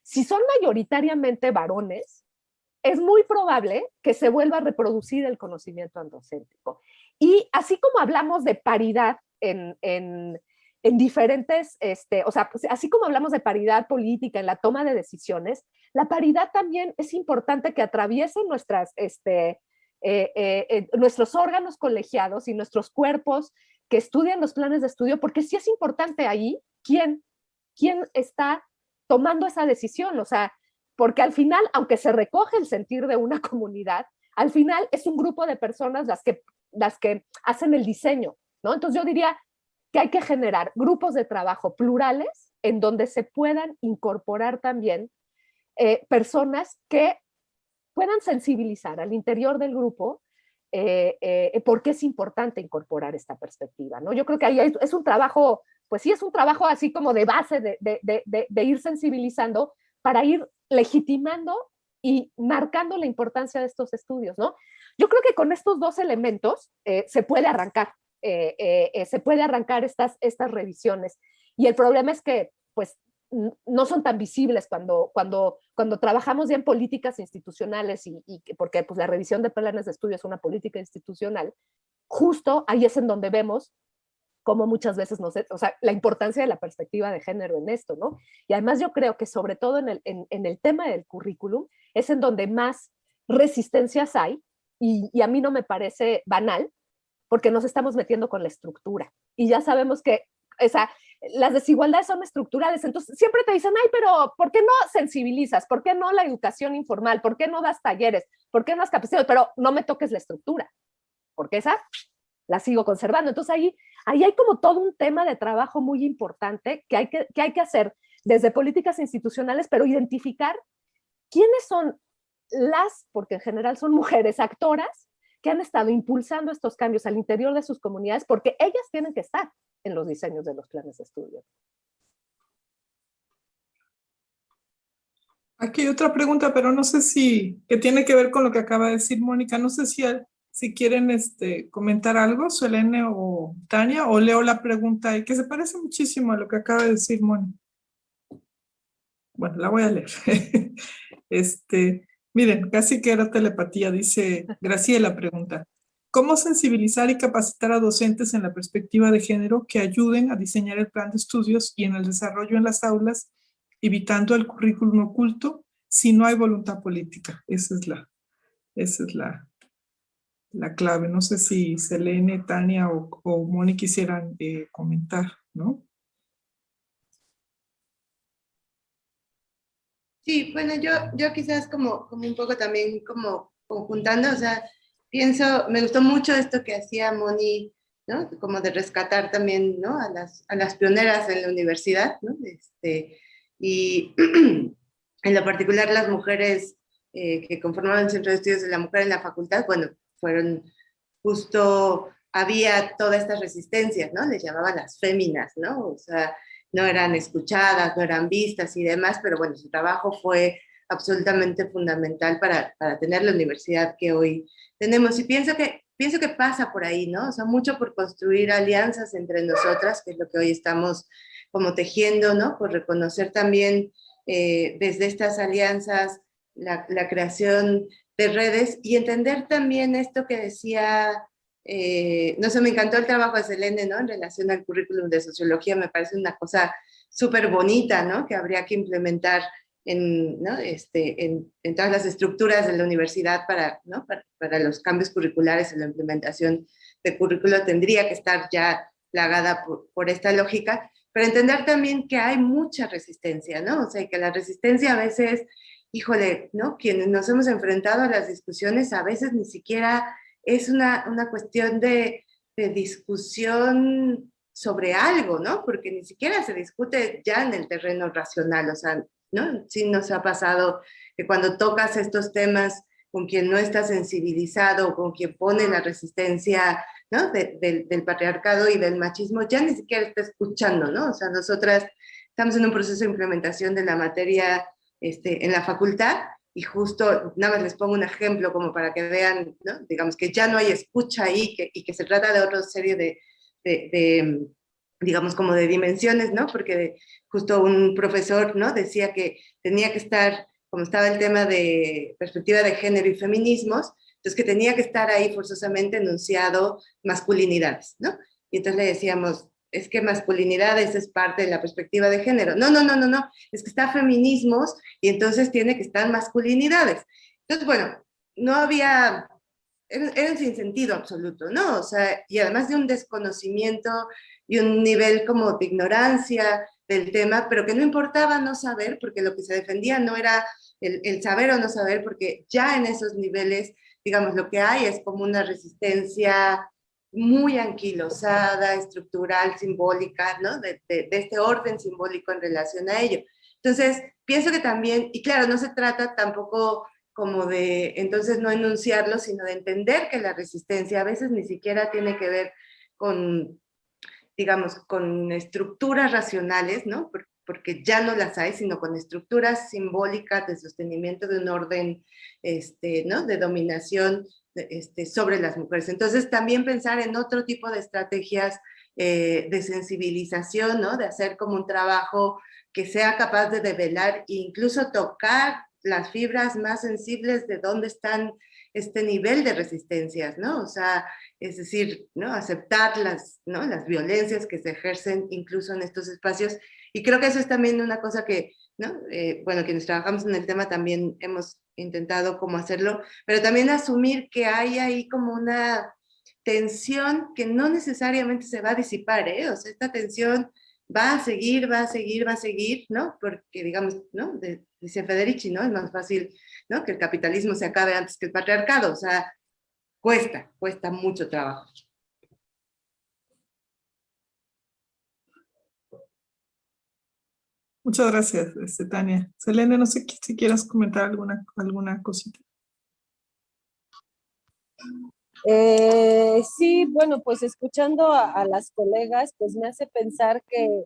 Si son mayoritariamente varones, es muy probable que se vuelva a reproducir el conocimiento androcéntrico. Y así como hablamos de paridad en en diferentes, o sea, pues, así como hablamos de paridad política en la toma de decisiones, la paridad también es importante que atraviese nuestros órganos colegiados y nuestros cuerpos que estudian los planes de estudio, porque sí es importante ahí quién está tomando esa decisión, o sea, porque al final, aunque se recoge el sentir de una comunidad, al final es un grupo de personas las que hacen el diseño, ¿no? Entonces yo diría que hay que generar grupos de trabajo plurales en donde se puedan incorporar también personas que puedan sensibilizar al interior del grupo por qué es importante incorporar esta perspectiva, ¿no? Yo creo que ahí es un trabajo, pues sí, es un trabajo así como de base de ir sensibilizando para ir legitimando y marcando la importancia de estos estudios, ¿no? Yo creo que con estos dos elementos se puede arrancar estas revisiones. Y el problema es que, pues, no son tan visibles cuando trabajamos ya en políticas institucionales y porque pues, la revisión de planes de estudio es una política institucional, justo ahí es en donde vemos cómo muchas veces o sea, la importancia de la perspectiva de género en esto, ¿no? Y además yo creo que sobre todo en el tema del currículum es en donde más resistencias hay y a mí no me parece banal porque nos estamos metiendo con la estructura y ya sabemos que las desigualdades son estructurales, entonces siempre te dicen, ay, pero ¿por qué no sensibilizas? ¿Por qué no la educación informal? ¿Por qué no das talleres? ¿Por qué no das capacitaciones? Pero no me toques la estructura, porque esa la sigo conservando. Entonces ahí hay como todo un tema de trabajo muy importante que hay que hacer desde políticas institucionales, pero identificar quiénes son porque en general son mujeres actoras que han estado impulsando estos cambios al interior de sus comunidades, porque ellas tienen que estar en los diseños de los planes de estudio. Aquí hay otra pregunta, pero no sé que tiene que ver con lo que acaba de decir Mónica. No sé si quieren comentar algo, Selene o Tania, o leo la pregunta que se parece muchísimo a lo que acaba de decir Mónica. Bueno, la voy a leer. Miren, casi que era telepatía, dice Graciela pregunta. ¿Cómo sensibilizar y capacitar a docentes en la perspectiva de género que ayuden a diseñar el plan de estudios y en el desarrollo en las aulas, evitando el currículum oculto si no hay voluntad política? Esa es la clave. No sé si Selene, Tania o Moni quisieran comentar, ¿no? Sí, bueno, yo quizás como un poco también como conjuntando, o sea, me gustó mucho esto que hacía Moni, ¿no? Como de rescatar también, ¿no? A las pioneras en la universidad, ¿no? Y en lo particular las mujeres que conformaban el Centro de Estudios de la Mujer en la facultad, bueno, había todas estas resistencias, ¿no? Les llamaban las féminas, ¿no? O sea, no eran escuchadas, no eran vistas y demás, pero bueno, su trabajo fue absolutamente fundamental para tener la universidad que hoy tenemos. Y pienso que pasa por ahí, ¿no? O sea, mucho por construir alianzas entre nosotras, que es lo que hoy estamos como tejiendo, ¿no? Por reconocer también desde estas alianzas la creación de redes y entender también esto que decía... no sé, me encantó el trabajo de Selene, ¿no? En relación al currículum de sociología, me parece una cosa súper bonita, ¿no? Que habría que implementar ¿no? en todas las estructuras de la universidad ¿no? para los cambios curriculares en la implementación de currículo tendría que estar ya plagada por esta lógica, pero entender también que hay mucha resistencia, ¿no? O sea, que la resistencia a veces, híjole, ¿no? Quienes nos hemos enfrentado a las discusiones a veces ni siquiera es una cuestión de discusión sobre algo, ¿no? Porque ni siquiera se discute ya en el terreno racional, o sea, ¿no? Sí nos ha pasado que cuando tocas estos temas con quien no está sensibilizado, con quien pone la resistencia, ¿no? del patriarcado y del machismo, ya ni siquiera está escuchando, ¿no? O sea, nosotras estamos en un proceso de implementación de la materia en la facultad, y justo, nada más les pongo un ejemplo como para que vean, ¿no? Digamos que ya no hay escucha ahí y que se trata de otra serie de digamos, como de dimensiones, ¿no? Porque justo un profesor, ¿no? Decía que tenía que estar, como estaba el tema de perspectiva de género y feminismos, entonces que tenía que estar ahí forzosamente enunciado masculinidades, ¿no? Y entonces le decíamos, es que masculinidades es parte de la perspectiva de género. No, es que está feminismos y entonces tiene que estar masculinidades. Entonces, bueno, no había, era un sinsentido absoluto, ¿no? O sea, y además de un desconocimiento y un nivel como de ignorancia del tema, pero que no importaba no saber, porque lo que se defendía no era el saber o no saber, porque ya en esos niveles, digamos, lo que hay es como una resistencia muy anquilosada, estructural, simbólica, ¿no? De este orden simbólico en relación a ello. Entonces, pienso que también, y claro, no se trata tampoco como de, entonces no enunciarlo, sino de entender que la resistencia a veces ni siquiera tiene que ver con, digamos, con estructuras racionales, ¿no? Porque ya no las hay, sino con estructuras simbólicas de sostenimiento de un orden, ¿no? De dominación sobre las mujeres. Entonces, también pensar en otro tipo de estrategias de sensibilización, ¿no? De hacer como un trabajo que sea capaz de develar e incluso tocar las fibras más sensibles de dónde están este nivel de resistencias, ¿no? O sea, es decir, ¿no? Aceptar ¿no? Las violencias que se ejercen incluso en estos espacios. Y creo que eso es también una cosa que, ¿no? Bueno, quienes trabajamos en el tema también hemos intentado como hacerlo, pero también asumir que hay ahí como una tensión que no necesariamente se va a disipar, ¿eh? O sea, esta tensión va a seguir, ¿no? Porque, digamos, ¿no? Dice Federici, ¿no? Es más fácil, ¿no? Que el capitalismo se acabe antes que el patriarcado, o sea, cuesta mucho trabajo. Muchas gracias, Tania. Selene, no sé si quieras comentar alguna cosita. Sí, bueno, pues escuchando a las colegas, pues me hace pensar que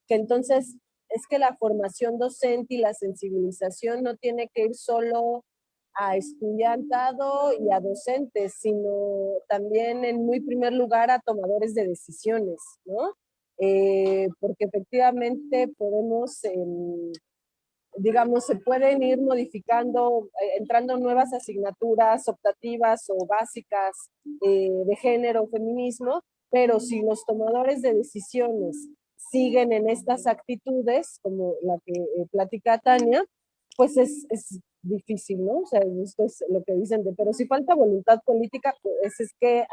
entonces es que la formación docente y la sensibilización no tiene que ir solo a estudiantado y a docentes, sino también en muy primer lugar a tomadores de decisiones, ¿no? Porque efectivamente podemos, digamos, se pueden ir modificando, entrando nuevas asignaturas optativas o básicas de género o feminismo, pero si los tomadores de decisiones siguen en estas actitudes, como la que platica Tania, pues es difícil, ¿no? O sea, esto es lo que dicen pero si falta voluntad política, pues es que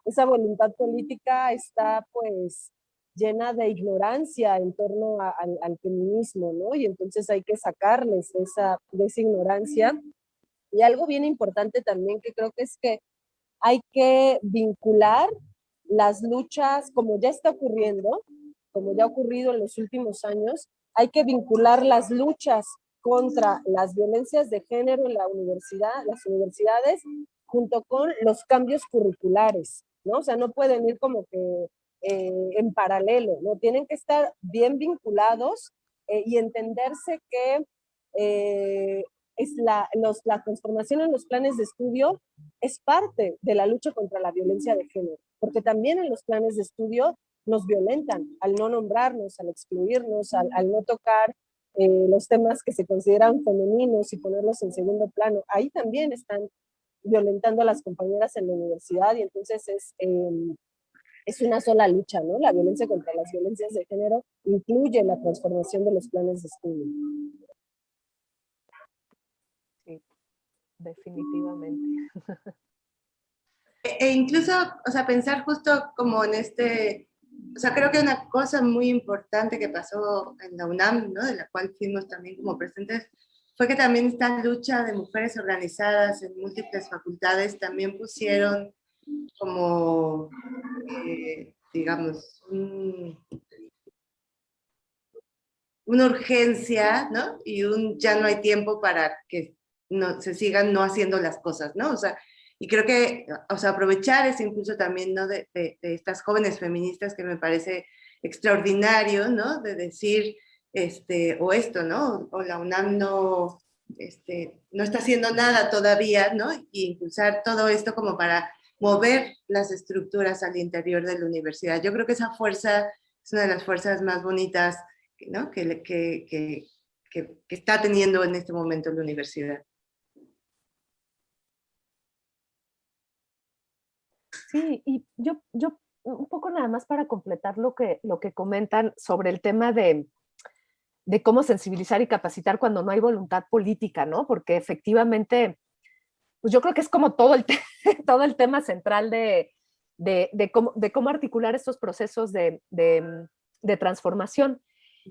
esa voluntad política está pues llena de ignorancia en torno al feminismo, ¿no? Y entonces hay que sacarles de esa ignorancia. Y algo bien importante también que creo que es que hay que vincular las luchas, como ya está ocurriendo, como ya ha ocurrido en los últimos años, hay que vincular las luchas contra las violencias de género en la universidad, las universidades, junto con los cambios curriculares, ¿no? O sea, no pueden ir como que en paralelo, ¿no? Tienen que estar bien vinculados y entenderse que la transformación en los planes de estudio es parte de la lucha contra la violencia de género, porque también en los planes de estudio nos violentan al no nombrarnos, al excluirnos, al no tocar los temas que se consideran femeninos y ponerlos en segundo plano. Ahí también están violentando a las compañeras en la universidad y entonces es una sola lucha, ¿no? La violencia contra las violencias de género incluye la transformación de los planes de estudio. Sí, definitivamente. Incluso, o sea, pensar justo como en o sea, creo que una cosa muy importante que pasó en la UNAM, ¿no? De la cual fuimos también como presentes, fue que también esta lucha de mujeres organizadas en múltiples facultades también pusieron como, digamos, una urgencia, ¿no? Y ya no hay tiempo para que se sigan no haciendo las cosas, ¿no? O sea, y creo que, o sea, aprovechar ese impulso también, ¿no? De estas jóvenes feministas que me parece extraordinario, ¿no? De decir, o esto, ¿no? O la UNAM no está haciendo nada todavía, ¿no? Y impulsar todo esto como para mover las estructuras al interior de la universidad. Yo creo que esa fuerza es una de las fuerzas más bonitas, ¿no? que está teniendo en este momento la universidad. Sí, y yo un poco nada más para completar lo que comentan sobre el tema de cómo sensibilizar y capacitar cuando no hay voluntad política, ¿no? Porque efectivamente, pues yo creo que es como todo el, todo el tema central de cómo articular estos procesos de transformación.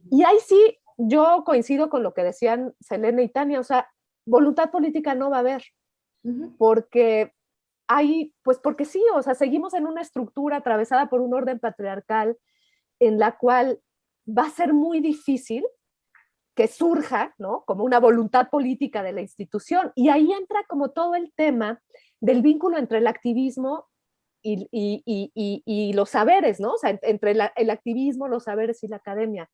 Y ahí sí, yo coincido con lo que decían Selene y Tania, o sea, voluntad política no va a haber, porque porque sí, o sea, seguimos en una estructura atravesada por un orden patriarcal en la cual va a ser muy difícil que surja, ¿no? Como una voluntad política de la institución. Y ahí entra como todo el tema del vínculo entre el activismo y los saberes, ¿no? O sea, entre el activismo, los saberes y la academia.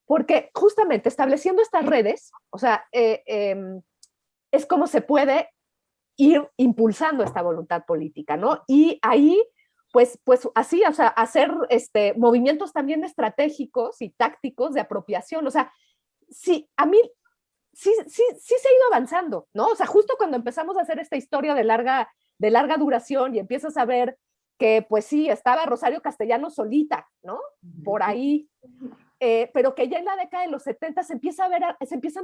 Porque justamente estableciendo estas redes, o sea, es como se puede ir impulsando esta voluntad política, ¿no? Y ahí, pues así, o sea, hacer movimientos también estratégicos y tácticos de apropiación, o sea, sí, a mí sí se ha ido avanzando, ¿no? O sea, justo cuando empezamos a hacer esta historia de larga duración y empiezas a ver que, pues sí, estaba Rosario Castellanos solita, ¿no? Por ahí, pero que ya en la década de los 70 se empiezan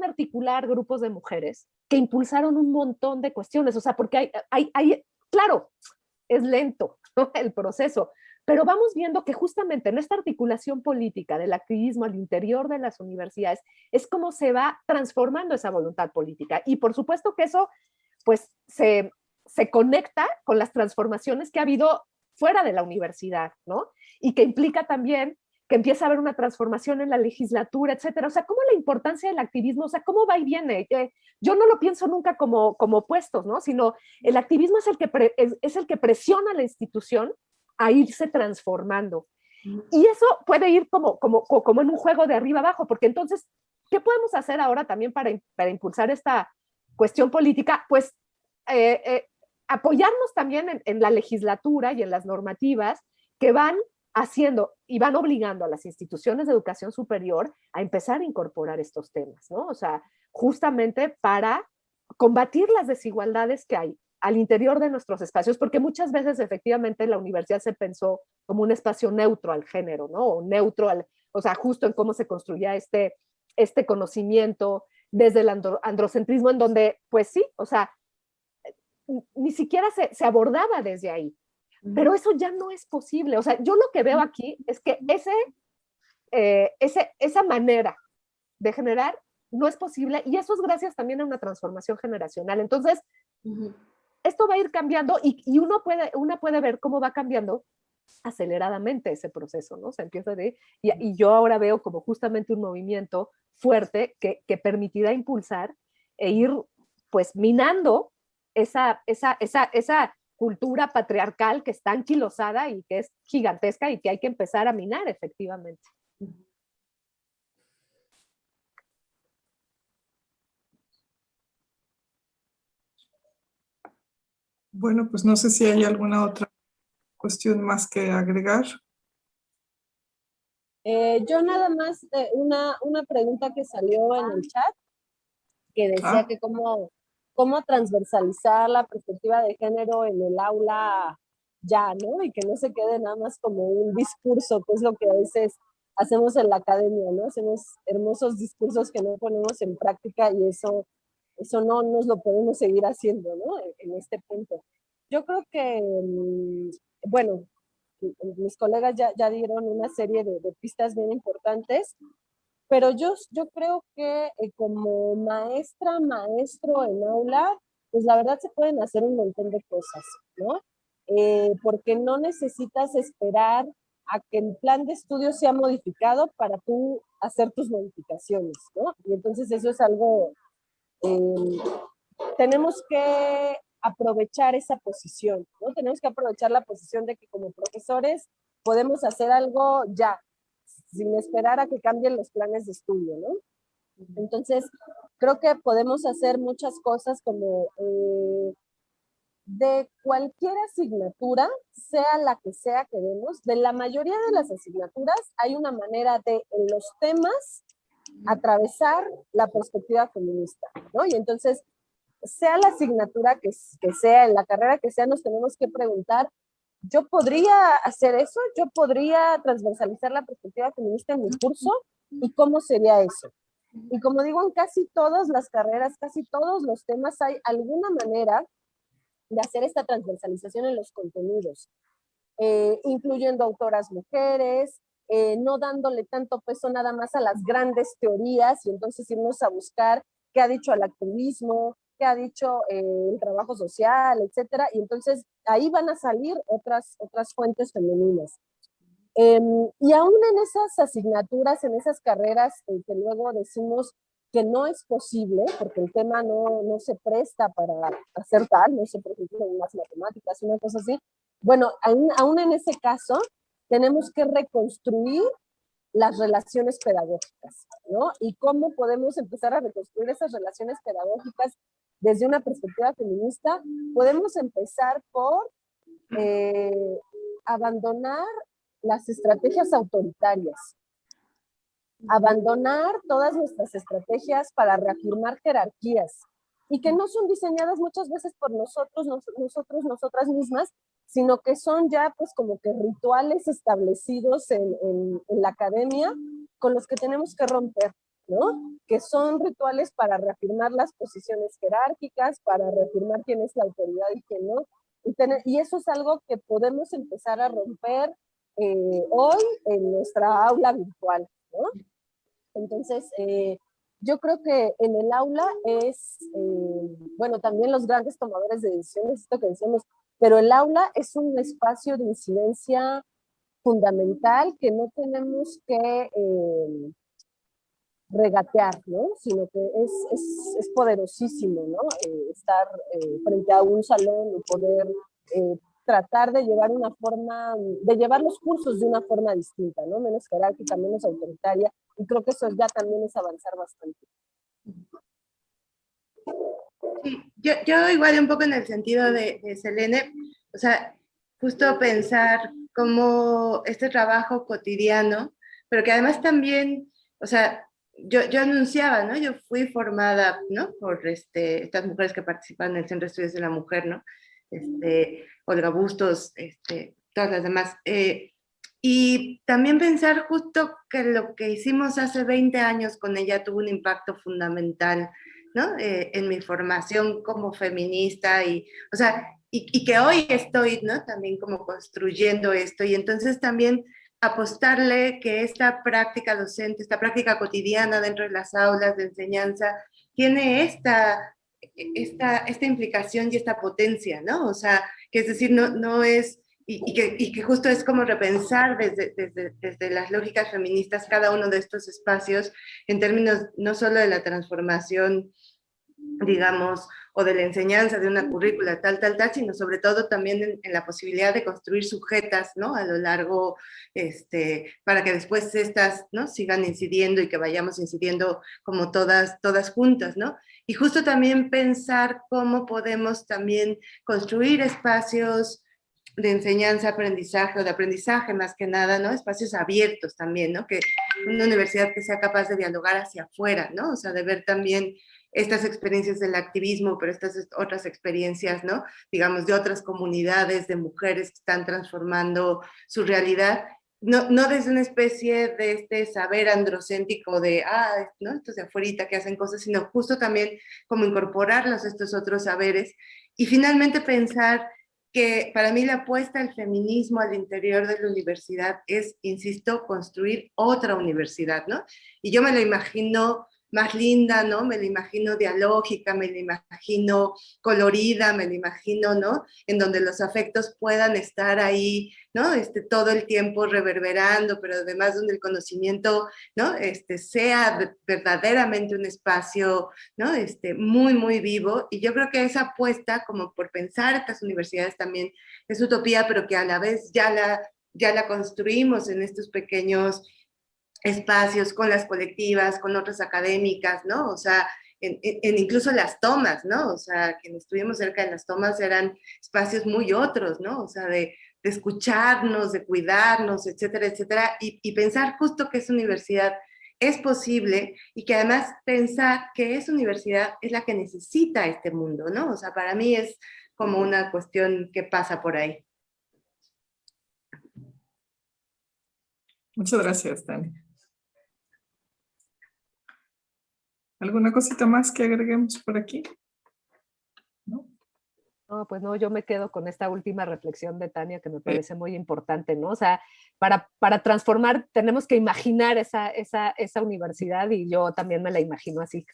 a articular grupos de mujeres que impulsaron un montón de cuestiones, o sea, porque claro, es lento, ¿no? El proceso, pero vamos viendo que justamente en esta articulación política del activismo al interior de las universidades es como se va transformando esa voluntad política. Y por supuesto que eso pues se conecta con las transformaciones que ha habido fuera de la universidad, ¿no? Y que implica también que empieza a haber una transformación en la legislatura, etcétera. O sea, cómo la importancia del activismo, o sea, cómo va y viene. Yo no lo pienso nunca como opuestos, ¿no? Sino el activismo es el que presiona a la institución a irse transformando. Y eso puede ir como en un juego de arriba abajo, porque entonces, ¿qué podemos hacer ahora también para impulsar esta cuestión política? Pues apoyarnos también en la legislatura y en las normativas que van haciendo y van obligando a las instituciones de educación superior a empezar a incorporar estos temas, ¿no? O sea, justamente para combatir las desigualdades que hay al interior de nuestros espacios, porque muchas veces efectivamente la universidad se pensó como un espacio neutro al género, ¿no? O neutro o sea, justo en cómo se construía este conocimiento desde el androcentrismo, en donde, pues sí, o sea, ni siquiera se abordaba desde ahí. Pero eso ya no es posible. O sea, yo lo que veo aquí es que esa manera de generar no es posible, y eso es gracias también a una transformación generacional. Entonces, esto va a ir cambiando y uno puede ver cómo va cambiando aceleradamente ese proceso, ¿no? Se empieza y yo ahora veo como justamente un movimiento fuerte que permitirá impulsar e ir pues minando esa cultura patriarcal que está anquilosada y que es gigantesca y que hay que empezar a minar efectivamente. Bueno, pues no sé si hay alguna otra cuestión más que agregar. Yo nada más, una pregunta que salió en el chat, que decía que cómo transversalizar la perspectiva de género en el aula ya, ¿no? Y que no se quede nada más como un discurso, que es lo que a veces hacemos en la academia, ¿no? Hacemos hermosos discursos que no ponemos en práctica y eso no nos lo podemos seguir haciendo, ¿no? En este punto. Yo creo que, bueno, mis colegas ya dieron una serie de pistas bien importantes, pero yo creo que como maestra, maestro en aula, pues la verdad se pueden hacer un montón de cosas, ¿no? Porque no necesitas esperar a que el plan de estudio sea modificado para tú hacer tus modificaciones, ¿no? Y entonces eso es algo, tenemos que aprovechar esa posición, ¿no? Tenemos que aprovechar la posición de que como profesores podemos hacer algo ya, sin esperar a que cambien los planes de estudio, ¿no? Entonces, creo que podemos hacer muchas cosas como de cualquier asignatura, sea la que sea que demos, de la mayoría de las asignaturas hay una manera de, en los temas, atravesar la perspectiva feminista, ¿no? Y entonces, sea la asignatura que sea, en la carrera que sea, nos tenemos que preguntar yo podría hacer eso, yo podría transversalizar la perspectiva feminista en mi curso, ¿y cómo sería eso? Y como digo, en casi todas las carreras, casi todos los temas hay alguna manera de hacer esta transversalización en los contenidos, incluyendo autoras mujeres, no dándole tanto peso nada más a las grandes teorías y entonces irnos a buscar qué ha dicho el activismo, qué ha dicho el trabajo social, etcétera, y entonces ahí van a salir otras fuentes femeninas. Y aún en esas asignaturas, en esas carreras que luego decimos que no es posible, porque el tema no se presta para hacer tal, no sé, por ejemplo, en las matemáticas, una cosa así, bueno, aún en ese caso, tenemos que reconstruir las relaciones pedagógicas, ¿no? Y cómo podemos empezar a reconstruir esas relaciones pedagógicas desde una perspectiva feminista. Podemos empezar por abandonar las estrategias autoritarias, abandonar todas nuestras estrategias para reafirmar jerarquías y que no son diseñadas muchas veces por nosotras mismas, sino que son ya pues como que rituales establecidos en la academia con los que tenemos que romper, ¿no? Que son rituales para reafirmar las posiciones jerárquicas, para reafirmar quién es la autoridad y quién no. Y eso es algo que podemos empezar a romper hoy en nuestra aula virtual, ¿no? Entonces, yo creo que en el aula es, bueno, también los grandes tomadores de decisiones, esto que decíamos, pero el aula es un espacio de incidencia fundamental que no tenemos que regatear, ¿no? Sino que es poderosísimo, ¿no? Estar frente a un salón y poder tratar de llevar de llevar los cursos de una forma distinta, ¿no? Menos jerárquica, menos autoritaria, y creo que eso ya también es avanzar bastante. Sí, yo igual un poco en el sentido de Selene, o sea, justo pensar cómo este trabajo cotidiano, pero que además también, o sea, yo anunciaba, ¿no? Yo fui formada, ¿no? Por estas mujeres que participan en el Centro de Estudios de la Mujer, ¿no? Olga Bustos, todas las demás. Y también pensar justo que lo que hicimos hace 20 años con ella tuvo un impacto fundamental, ¿no? En mi formación como feminista y, o sea, y que hoy estoy, ¿no? También como construyendo esto y entonces también apostarle que esta práctica docente, esta práctica cotidiana dentro de las aulas de enseñanza tiene esta implicación y esta potencia, ¿no? O sea, que es decir, no es, y que justo es como repensar desde las lógicas feministas cada uno de estos espacios en términos no solo de la transformación, digamos, o de la enseñanza de una currícula tal, sino sobre todo también en la posibilidad de construir sujetas, ¿no? A lo largo, para que después estas, ¿no? Sigan incidiendo y que vayamos incidiendo como todas juntas, ¿no? Y justo también pensar cómo podemos también construir espacios de enseñanza, aprendizaje, o de aprendizaje más que nada, ¿no? Espacios abiertos también, ¿no? Que una universidad que sea capaz de dialogar hacia afuera, ¿no? O sea, de ver también estas experiencias del activismo, pero estas otras experiencias, ¿no? Digamos, de otras comunidades, de mujeres que están transformando su realidad, no desde una especie de saber androcéntrico de, ¿no? Estos de afuerita que hacen cosas, sino justo también como incorporarlos a estos otros saberes y finalmente pensar que para mí la apuesta al feminismo al interior de la universidad es, insisto, construir otra universidad, ¿no? Y yo me lo imagino más linda, ¿no? Me la imagino dialógica, me la imagino colorida, me la imagino, ¿no? En donde los afectos puedan estar ahí, ¿no? Todo el tiempo reverberando, pero además donde el conocimiento, ¿no? Sea verdaderamente un espacio, ¿no? Muy, muy vivo. Y yo creo que esa apuesta, como por pensar estas universidades también, es utopía, pero que a la vez ya la construimos en estos pequeños espacios con las colectivas, con otras académicas, ¿no? O sea, en incluso las tomas, ¿no? O sea, quienes estuvimos cerca de las tomas eran espacios muy otros, ¿no? O sea, de escucharnos, de cuidarnos, etcétera, etcétera, y pensar justo que esa universidad es posible y que además pensar que esa universidad es la que necesita este mundo, ¿no? O sea, para mí es como una cuestión que pasa por ahí. Muchas gracias, Tania. ¿Alguna cosita más que agreguemos por aquí? ¿No? No, pues no, yo me quedo con esta última reflexión de Tania que me parece muy importante, ¿no? O sea, para transformar tenemos que imaginar esa universidad y yo también me la imagino así.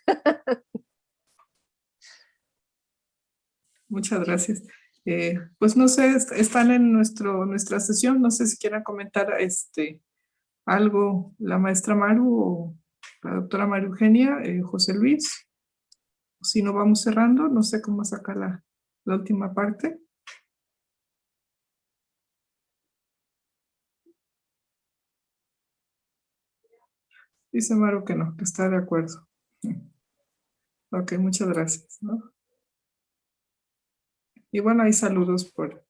Muchas gracias. Pues no sé, están en nuestra sesión, no sé si quieran comentar algo la maestra Maru o la doctora María Eugenia, José Luis. Si no vamos cerrando, no sé cómo sacar la última parte. Dice Maru que no, que está de acuerdo. Ok, muchas gracias, ¿no? Y bueno, hay saludos por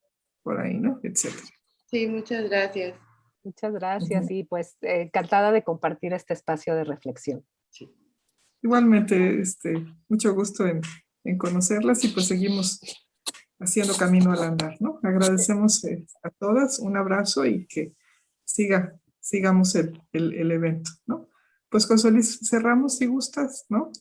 ahí, ¿no? Etcétera. Sí, muchas gracias. Muchas gracias y pues encantada de compartir este espacio de reflexión. Sí. Igualmente, mucho gusto en conocerlas y pues seguimos haciendo camino al andar, ¿no? Agradecemos a todas, un abrazo y que sigamos el evento, ¿no? Pues José Luis, cerramos si gustas, ¿no?